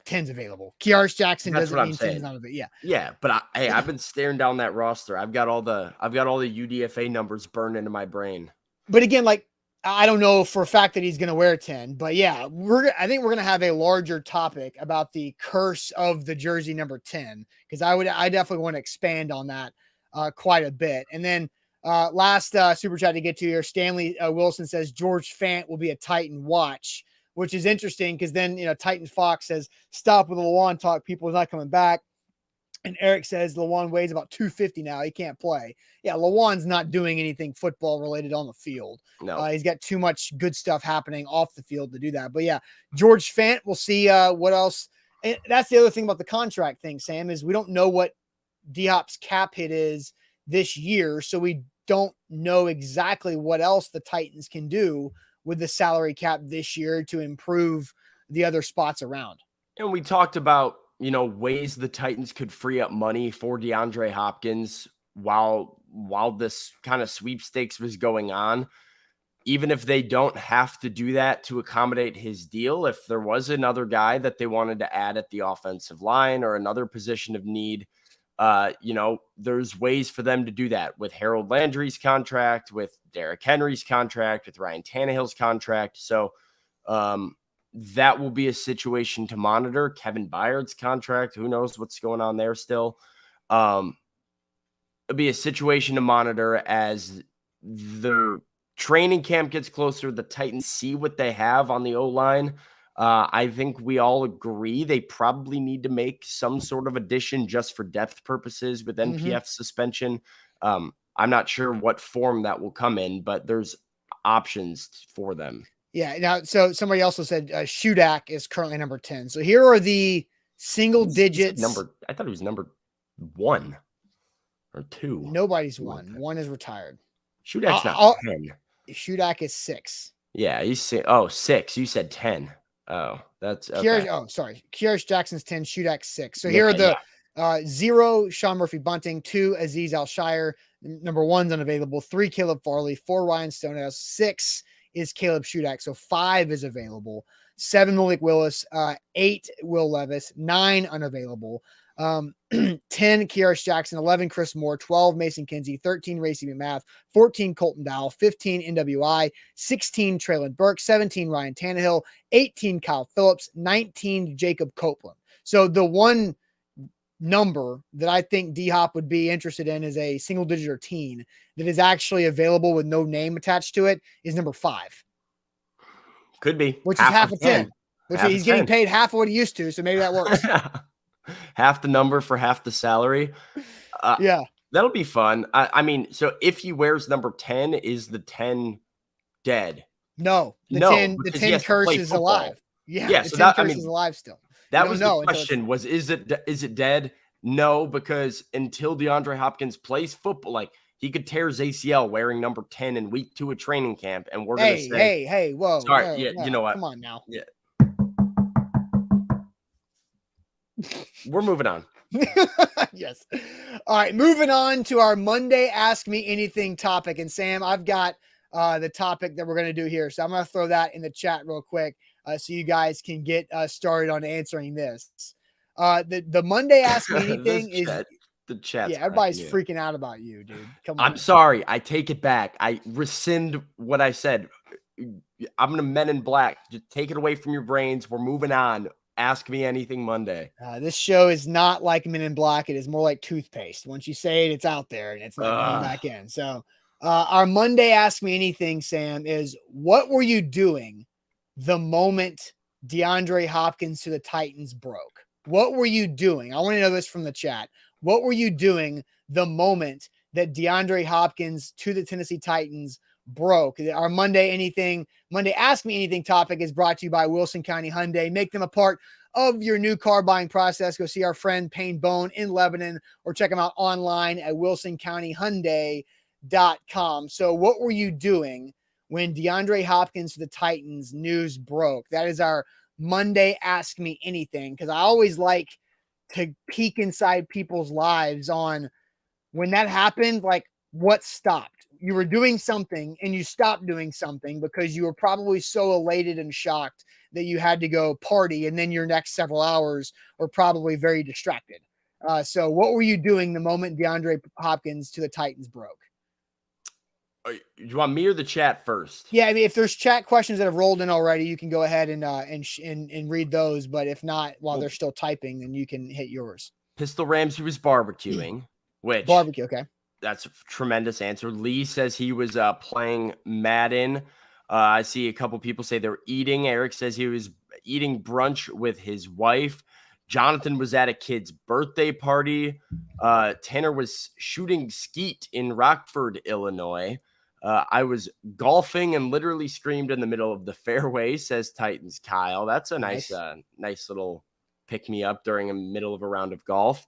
10's available. Kiaris Jackson doesn't mean 10's not available. Yeah, but I've been staring down that roster. I've got all the UDFA numbers burned into my brain. But again, like I don't know for a fact that he's going to wear 10, but yeah, I think we're going to have a larger topic about the curse of the jersey number 10, because I definitely want to expand on that quite a bit. And then last super chat to get to here, Stanley Wilson says George Fant will be a Titan watch, which is interesting because then, Titan Fox says, stop with the Lawan talk. People is not coming back. And Eric says Lawan weighs about 250 now. He can't play. Yeah, Lawan's not doing anything football related on the field. No, he's got too much good stuff happening off the field to do that. But yeah, George Fant, we'll see what else. And that's the other thing about the contract thing, Sam, is we don't know what D-Hop's cap hit is this year. So we don't know exactly what else the Titans can do with the salary cap this year to improve the other spots around. And we talked about, ways the Titans could free up money for DeAndre Hopkins while while this kind of sweepstakes was going on, even if they don't have to do that to accommodate his deal, if there was another guy that they wanted to add at the offensive line or another position of need, there's ways for them to do that with Harold Landry's contract, with Derrick Henry's contract, with Ryan Tannehill's contract. So that will be a situation to monitor. Kevin Byard's contract, who knows what's going on there still. It'll be a situation to monitor as the training camp gets closer. The Titans see what they have on the O-line. I think we all agree they probably need to make some sort of addition just for depth purposes with NPF suspension. I'm not sure what form that will come in, but there's options for them. Yeah. Now, so somebody also said Shudak is currently number 10. So here are the single digits. I thought it was number 1 or 2. Nobody's 1. 1 is retired. Shudak's not 10. Shudak is 6. Yeah, he's 6. You said 10. Oh, that's okay. Sorry. Kyrus Jackson's 10, Shudak 6. So here are the 0, Sean Murphy Bunting, 2, Azeez Al-Shire. Number 1's unavailable. 3, Caleb Farley. 4, Ryan Stonehouse. 6 is Caleb Shudak. So 5 is available. 7, Malik Willis. 8, Will Levis. 9, unavailable. 10, Kyrus Jackson. 11, Chris Moore. 12, Mason Kinsey. 13, Racy McMath. 14, Colton Dowell. 15, NWI. 16, Traylon Burke. 17, Ryan Tannehill. 18, Kyle Phillips. 19, Jacob Copeland. So the one number that I think D-Hop would be interested in is a single digit or teen that is actually available with no name attached to it is number 5. Could be. Which is half of 10. Which he's getting paid half of what he used to, so maybe that works. Half the number for half the salary. Yeah. That'll be fun. I mean, so if he wears number 10, is the 10 dead? No. The 10 curse is alive. Yeah. So the 10 curse is alive still. That was the question. Is it dead? No, because until DeAndre Hopkins plays football, like he could tear his ACL wearing number 10 in week 2 of training camp, and we're gonna say, hey, whoa. Sorry, whoa, yeah, whoa, you know what? Come on now. Yeah. We're moving on. Yes. All right, moving on to our Monday Ask Me Anything topic. And Sam, I've got the topic that we're going to do here. So I'm going to throw that in the chat real quick so you guys can get started on answering this. The Monday Ask Me Anything is the chat. Yeah, everybody's freaking out about you, dude. Come on. I'm sorry. I take it back. I rescind what I said. I'm going to Men in Black. Just take it away from your brains. We're moving on. Ask Me Anything Monday. This show is not like Men in Black. It is more like toothpaste. Once you say it, it's out there and it's not going back in. So our Monday Ask Me Anything, Sam, is what were you doing the moment DeAndre Hopkins to the Titans broke? What were you doing? I want to know this from the chat. What were you doing the moment that DeAndre Hopkins to the Tennessee Titans broke? Our Monday Ask Me Anything topic is brought to you by Wilson County Hyundai. Make them a part of your new car buying process. Go see our friend Payne Bone in Lebanon or check them out online at wilsoncountyhyundai.com. So what were you doing when DeAndre Hopkins to the Titans news broke? That is our Monday Ask Me Anything, because I always like to peek inside people's lives on when that happened, like what stopped. You were doing something and you stopped doing something because you were probably so elated and shocked that you had to go party, and then your next several hours were probably very distracted. So what were you doing the moment DeAndre Hopkins to the Titans broke? You want me or the chat first? Yeah, I mean, if there's chat questions that have rolled in already, you can go ahead and read those. But if not, while they're still typing, then you can hit yours. Pistol Ramsey was barbecuing. Which barbecue? Okay, that's a tremendous answer. Lee says he was playing Madden. I see a couple people say they're eating. Eric says he was eating brunch with his wife. Jonathan was at a kid's birthday party. Tanner was shooting skeet in Rockford, Illinois. I was golfing and literally screamed in the middle of the fairway, says Titans Kyle. That's a nice little pick-me-up during the middle of a round of golf.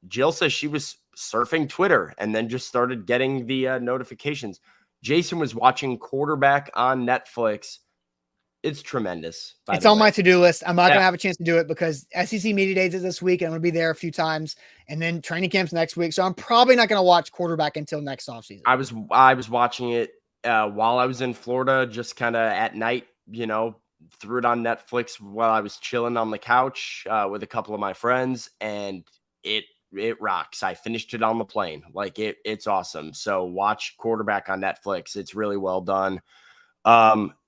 Jill says she was surfing Twitter and then just started getting the notifications. Jason was watching Quarterback on Netflix. It's tremendous, by It's the on way. my to-do list. I'm not Yeah. going to have a chance to do it because SEC Media Days is this week, and I'm going to be there a few times, and then training camps next week. So I'm probably not going to watch quarterback until next offseason. I was watching it while I was in Florida, just kind of at night, threw it on Netflix while I was chilling on the couch with a couple of my friends, and it rocks. I finished it on the plane. Like it's awesome. So watch quarterback on Netflix. It's really well done.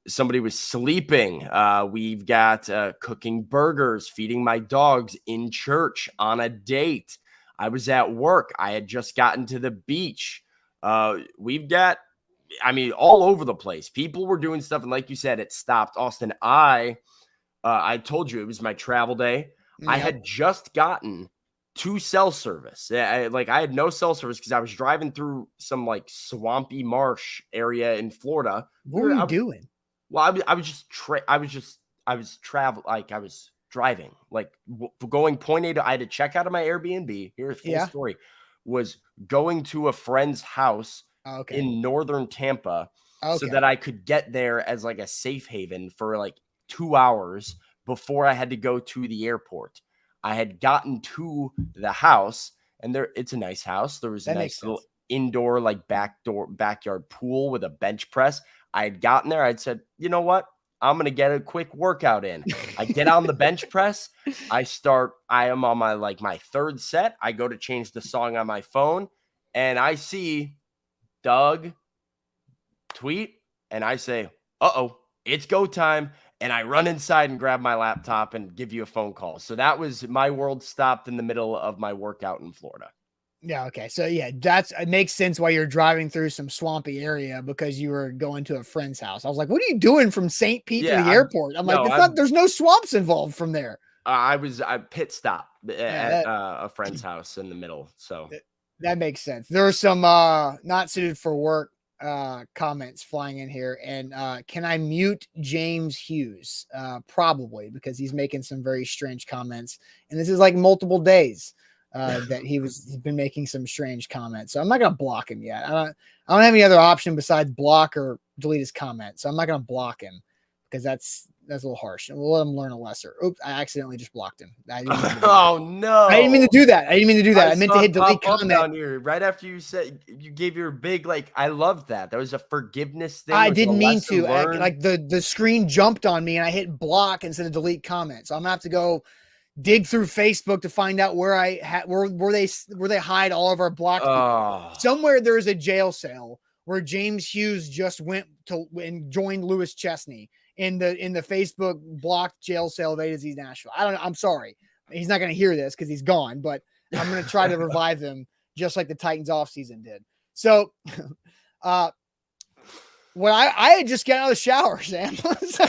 Somebody was sleeping. We've got cooking burgers, feeding my dogs in church on a date. I was at work. I had just gotten to the beach. We've got, all over the place. People were doing stuff, and like you said, it stopped. Austin, I told you it was my travel day. I had just gotten to cell service. I had no cell service because I was driving through some like swampy marsh area in Florida. What were you doing? Well, I was driving, like going point A to, I had to check out of my Airbnb. Here's full story, was going to a friend's house in northern Tampa so that I could get there as like a safe haven for like 2 hours before I had to go to the airport. I had gotten to the house, and it's a nice house. There was a nice little indoor, like backyard pool with a bench press. I had gotten there. I'd said, you know what? I'm going to get a quick workout in. I get on the bench press. I am on my third set. I go to change the song on my phone, and I see Doug tweet, and I say, uh-oh, it's go time. And I run inside and grab my laptop and give you a phone call. So that was my world stopped in the middle of my workout in Florida. Yeah. Okay. So yeah, it makes sense why you're driving through some swampy area because you were going to a friend's house. I was like, what are you doing from St. Pete to the airport? I'm like, there's no swamps involved from there. I pit stop at a friend's house in the middle. So that makes sense. There are some not suited for work comments flying in here. And can I mute James Hughes? Probably, because he's making some very strange comments. And this is like multiple days. That he's been making some strange comments. So I'm not going to block him yet. I don't have any other option besides block or delete his comment. So I'm not going to block him because that's a little harsh. And we'll let him learn a lesser. Oops, I accidentally just blocked him. Oh no. I didn't mean to do that. I meant to hit delete comment down here right after you said you gave your big, I love that. That was a forgiveness thing. I didn't mean to. The screen jumped on me and I hit block instead of delete comment. So I'm going to have to go dig through Facebook to find out where they hide all of our blocked. Somewhere there is a jail cell where James Hughes just went to and joined Lewis Chesney in the Facebook blocked jail cell of A to Z Nashville. I don't know. I'm sorry. He's not going to hear this because he's gone, but I'm going to try to revive him just like the Titans offseason did. So, when I had just gotten out of the shower, Sam. So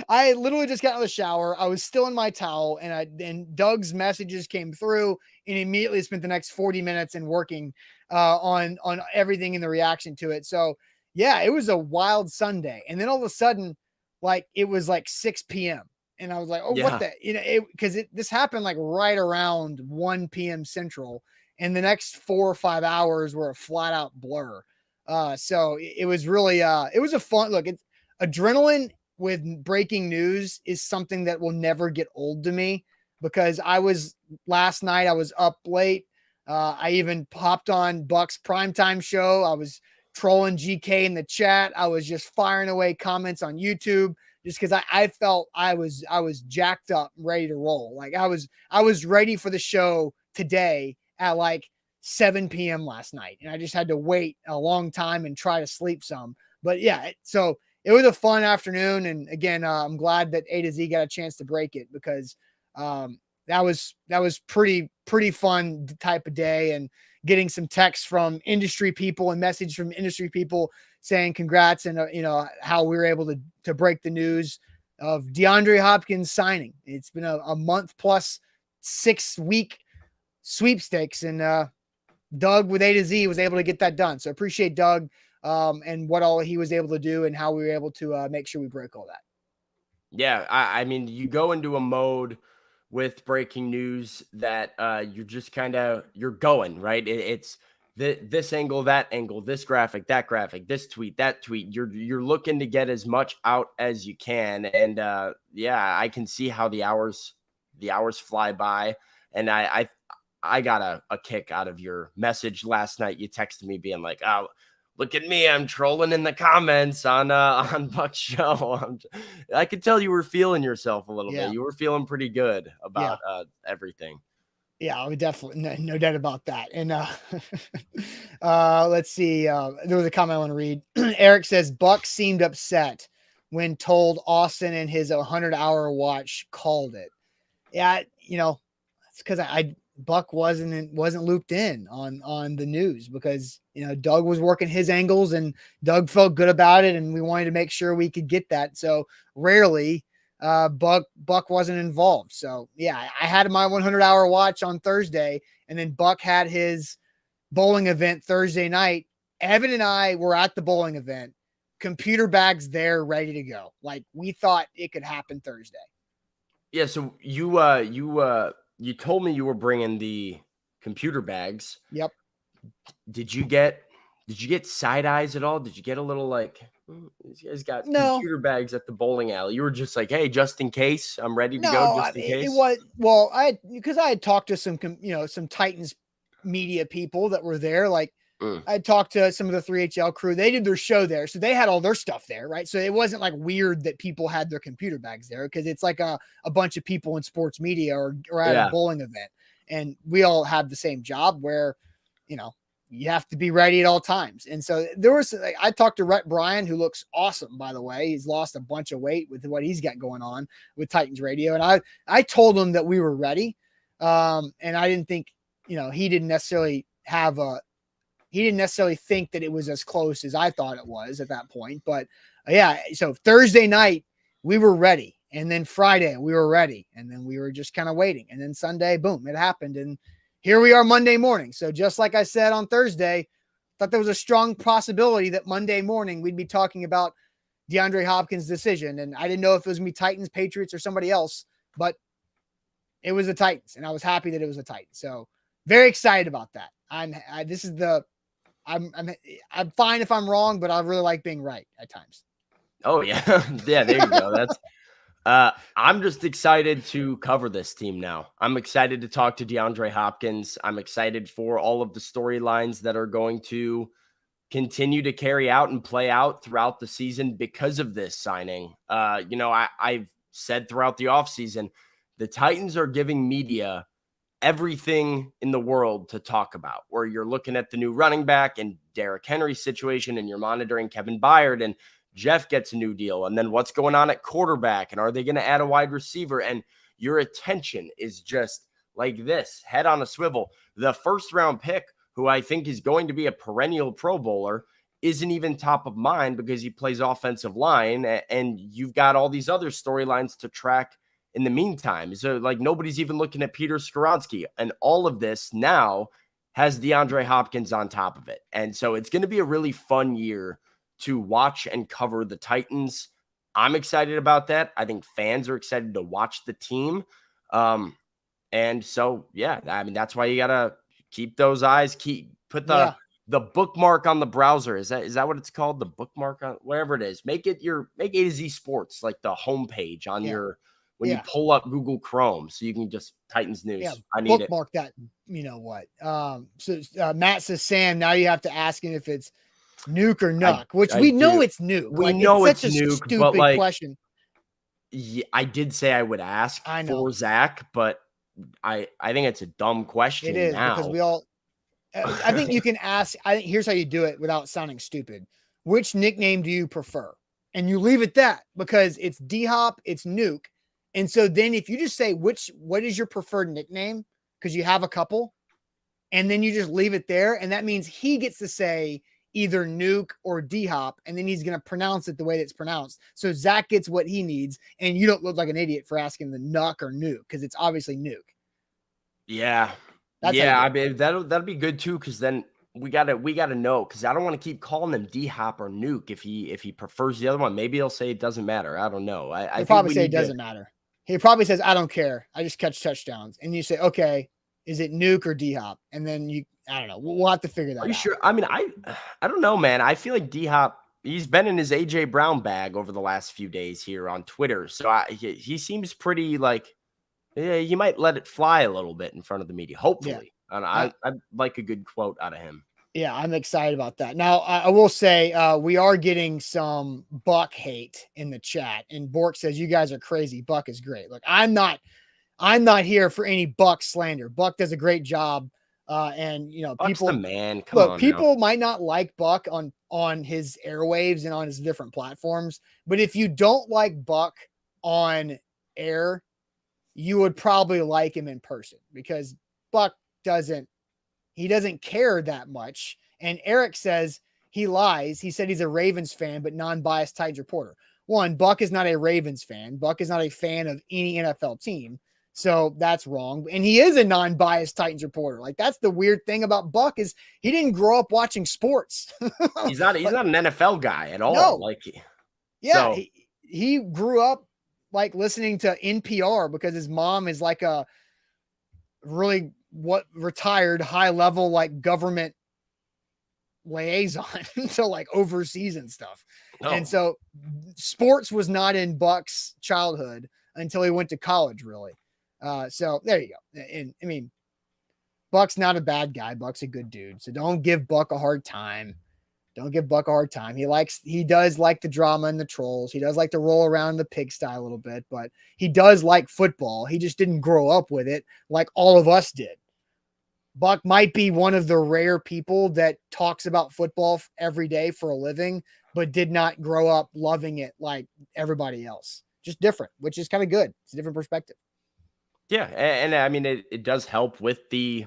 I literally just got out of the shower. I was still in my towel, and Doug's messages came through, and immediately spent the next 40 minutes and working on everything in the reaction to it. So yeah, it was a wild Sunday, and then all of a sudden, it was 6 p.m. and I was like, oh, what the, because this happened right around 1 p.m. Central, and the next 4 or 5 hours were a flat out blur. So it was really, it was a fun look. It's adrenaline with breaking news is something that will never get old to me because last night I was up late. I even popped on Buck's primetime show. I was trolling GK in the chat. I was just firing away comments on YouTube just because I felt I was jacked up, ready to roll. I was ready for the show today at 7 p.m. last night, and I just had to wait a long time and try to sleep some. But yeah, so it was a fun afternoon, and again, I'm glad that A to Z got a chance to break it because that was pretty fun type of day, and getting some texts from industry people and message from industry people saying congrats and how we were able to break the news of DeAndre Hopkins signing. It's been a month plus 6-week sweepstakes, and Doug with A to Z was able to get that done. So appreciate Doug and what all he was able to do and how we were able to make sure we broke all that. Yeah. I mean, you go into a mode with breaking news that you're just you're going, right? It's this angle, that angle, this graphic, that graphic, this tweet, that tweet. You're looking to get as much out as you can. And yeah, I can see how the hours fly by. And I got a kick out of your message last night. You texted me being like, "Oh, look at me, I'm trolling in the comments on Buck's show." I could tell you were feeling yourself a little bit. You were feeling pretty good about everything. Yeah, I would definitely, no doubt about that. And let's see. There was a comment I want to read. Eric says Buck seemed upset when told Austin and his 100-hour watch called it. Yeah, it's because Buck wasn't looped in on the news because Doug was working his angles and Doug felt good about it, and we wanted to make sure we could get that. So rarely Buck wasn't involved. So yeah, I had my 100-hour watch on Thursday, and then Buck had his bowling event Thursday night. Evan and I were at the bowling event, computer bags there ready to go. Like we thought it could happen Thursday. Yeah. So you told me you were bringing the computer bags. Yep. Did you get side eyes at all? Did you get a little like, these guys got computer bags at the bowling alley? You were just like, hey, just in case, I'm ready to go. Just in case. It was, well, because I had talked to some Titans media people that were there. Like I talked to some of the 3HL crew. They did their show there, so they had all their stuff there, right? So it wasn't like weird that people had their computer bags there, because it's like a bunch of people in sports media or at a bowling event, and we all have the same job where you have to be ready at all times. And so there was, I talked to Rhett Bryan, who looks awesome, by the way. He's lost a bunch of weight with what he's got going on with Titans Radio. And I told him that we were ready. And I didn't think, he didn't necessarily think that it was as close as I thought it was at that point. But yeah, so Thursday night we were ready. And then Friday we were ready. And then we were just kind of waiting. And then Sunday, boom, it happened. And here we are Monday morning. So just like I said on Thursday, thought there was a strong possibility that Monday morning we'd be talking about DeAndre Hopkins' decision. And I didn't know if it was going to be Titans, Patriots, or somebody else, but it was the Titans. And I was happy that it was the Titans. So very excited about that. I'm fine if I'm wrong, but I really like being right at times. Oh yeah. Yeah, there you go. That's I'm just excited to cover this team now. I'm excited to talk to DeAndre Hopkins. I'm excited for all of the storylines that are going to continue to carry out and play out throughout the season because of this signing. I've said throughout the offseason, the Titans are giving media everything in the world to talk about, where you're looking at the new running back and Derrick Henry's situation, and you're monitoring Kevin Byard, and Jeff gets a new deal, and then what's going on at quarterback, and are they going to add a wide receiver? And your attention is just like this, head on a swivel. The first round pick, who I think is going to be a perennial Pro Bowler, isn't even top of mind because he plays offensive line, and you've got all these other storylines to track in the meantime. So like nobody's even looking at Peter Skoronski, and all of this now has DeAndre Hopkins on top of it. And so it's going to be a really fun year to watch and cover the Titans. I'm excited about that. I think fans are excited to watch the team. And so, yeah, I mean, that's why you got to keep those eyes, put the bookmark on the browser. Is that what it's called? The bookmark on whatever it is. Make it A to Z Sports, like the homepage on when you pull up Google Chrome, so you can just Titans news. Yeah, I need bookmark that. You know what? So Matt says, Sam, now you have to ask him if it's Nuke or Nuck, which we know it's Nuke. We know it's such a Nuke, stupid question. Yeah, I did say I would ask for Zach, but I think it's a dumb question. It is now. Because we all. I think you can ask. I think here's how you do it without sounding stupid. Which nickname do you prefer? And you leave it that, because it's D-Hop, it's Nuke, and so then if you just say what is your preferred nickname, because you have a couple, and then you just leave it there, and that means he gets to say either Nuke or D-Hop, and then he's going to pronounce it the way that's pronounced. So Zach gets what he needs, and you don't look like an idiot for asking the Nuck or Nuke, because it's obviously Nuke. Yeah. I mean, that'll be good too, because then we gotta know, because I don't want to keep calling him D-Hop or Nuke if he prefers the other one. Maybe he'll say it doesn't matter. I don't know. I probably say it doesn't matter. He probably says, I don't care. I just catch touchdowns. And you say, okay, Is it Nuke or D-Hop? And then I don't know. We'll have to figure that Are you out. sure? I mean, I don't know, man. I feel like D-Hop, he's been in his AJ Brown bag over the last few days here on Twitter. So he seems pretty like, yeah, you might let it fly a little bit in front of the media, Yeah. hopefully. And I like a good quote out of him. Yeah, I'm excited about that. Now, I will say we are getting some Buck hate in the chat, and Bork says you guys are crazy. Buck is great. Look, I'm not here for any Buck slander. Buck does a great job, and Buck's the people man. Come on, people might not like Buck on his airwaves and on his different platforms, but if you don't like Buck on air, you would probably like him in person because Buck doesn't care that much. And Eric says he lies. He said he's a Ravens fan, but non-biased Titans reporter. One, Buck is not a Ravens fan. Buck is not a fan of any NFL team. So that's wrong. And he is a non-biased Titans reporter. Like, that's the weird thing about Buck is he didn't grow up watching sports. he's not an NFL guy at all. No. Like, yeah, so. He grew up like listening to NPR because his mom is like a really retired high level like government liaison to like overseas and stuff. Oh. And so sports was not in Buck's childhood until he went to college, really. So there you go. And I mean, Buck's not a bad guy. Buck's a good dude. So don't give Buck a hard time. Don't give Buck a hard time. He does like the drama and the trolls. He does like to roll around the pigsty a little bit, but he does like football. He just didn't grow up with it like all of us did. Buck might be one of the rare people that talks about football every day for a living, but did not grow up loving it like everybody else. Just different, which is kind of good. It's a different perspective. Yeah. And I mean, it does help with the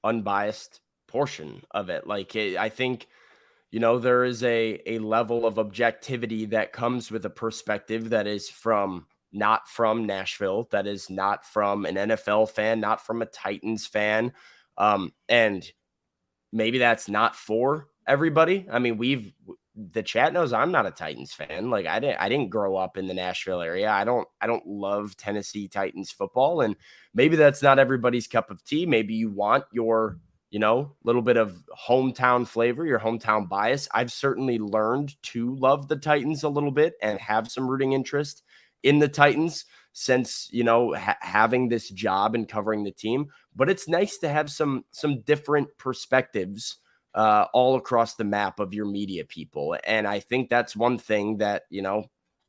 unbiased portion of it. Like, I think, there is a level of objectivity that comes with a perspective that is not from Nashville, that is not from an NFL fan, not from a Titans fan. And maybe that's not for everybody. I mean, the chat knows I'm not a Titans fan. Like, I didn't grow up in the Nashville area. I don't love Tennessee Titans football. And maybe that's not everybody's cup of tea. Maybe you want your, little bit of hometown flavor, your hometown bias. I've certainly learned to love the Titans a little bit and have some rooting interest in the Titans since, having this job and covering the team. But it's nice to have some different perspectives all across the map of your media people. And I think that's one thing that,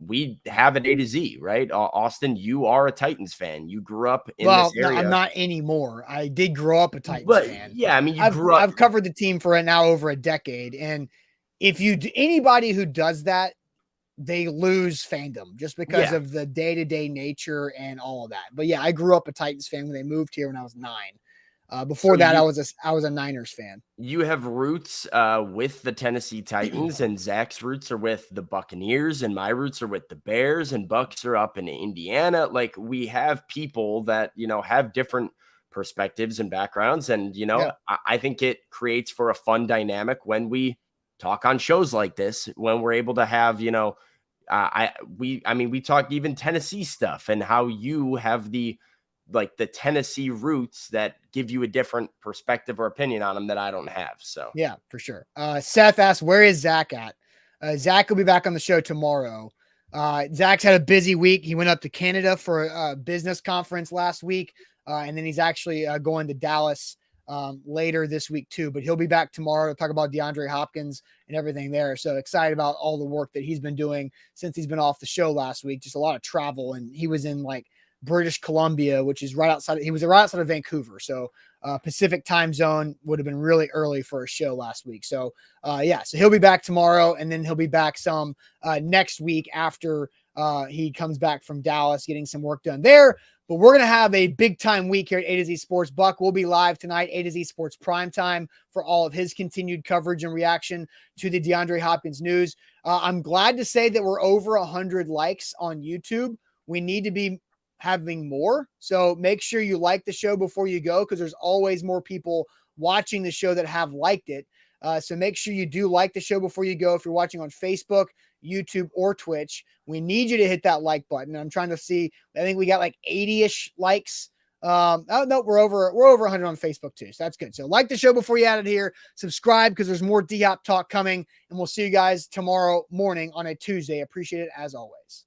we have at A to Z, right? Austin, you are a Titans fan. You grew up in this area. No, I'm not anymore. I did grow up a Titans fan. Yeah, I mean, I've covered the team for now over a decade. And if anybody who does that, they lose fandom just because of the day-to-day nature and all of that. But yeah, I grew up a Titans fan when they moved here when I was 9. Before that, I was a Niners fan. You have roots with the Tennessee Titans, and Zach's roots are with the Buccaneers, and my roots are with the Bears, and Bucks are up in Indiana. Like, we have people that, have different perspectives and backgrounds. And, I think it creates for a fun dynamic when we talk on shows like this, when we're able to have, we talk even Tennessee stuff and how you have the Tennessee roots that give you a different perspective or opinion on them that I don't have. So yeah, for sure. Seth asked, where is Zach at? Zach will be back on the show tomorrow. Zach's had a busy week. He went up to Canada for a business conference last week. And then he's actually going to Dallas later this week too, but he'll be back tomorrow to talk about DeAndre Hopkins and everything there. So excited about all the work that he's been doing since he's been off the show last week. Just a lot of travel, and he was in like British Columbia, which is right outside. He was right outside of Vancouver. So Pacific time zone would have been really early for a show last week. So so he'll be back tomorrow, and then he'll be back some next week after he comes back from Dallas, getting some work done there. But we're going to have a big time week here at A to Z Sports. Buck will be live tonight, A to Z Sports Primetime, for all of his continued coverage and reaction to the DeAndre Hopkins news. I'm glad to say that we're over 100 likes on YouTube. We need to be having more. So make sure you like the show before you go, because there's always more people watching the show that have liked it. So make sure you do like the show before you go. If you're watching on Facebook, YouTube, or Twitch, we need you to hit that like button. I'm trying to see, I think we got like 80-ish likes Oh no, we're over 100 on Facebook too. So that's good. So like the show before you add it here, subscribe because there's more D-Hop talk coming, and we'll see you guys tomorrow morning on a Tuesday. Appreciate it as always.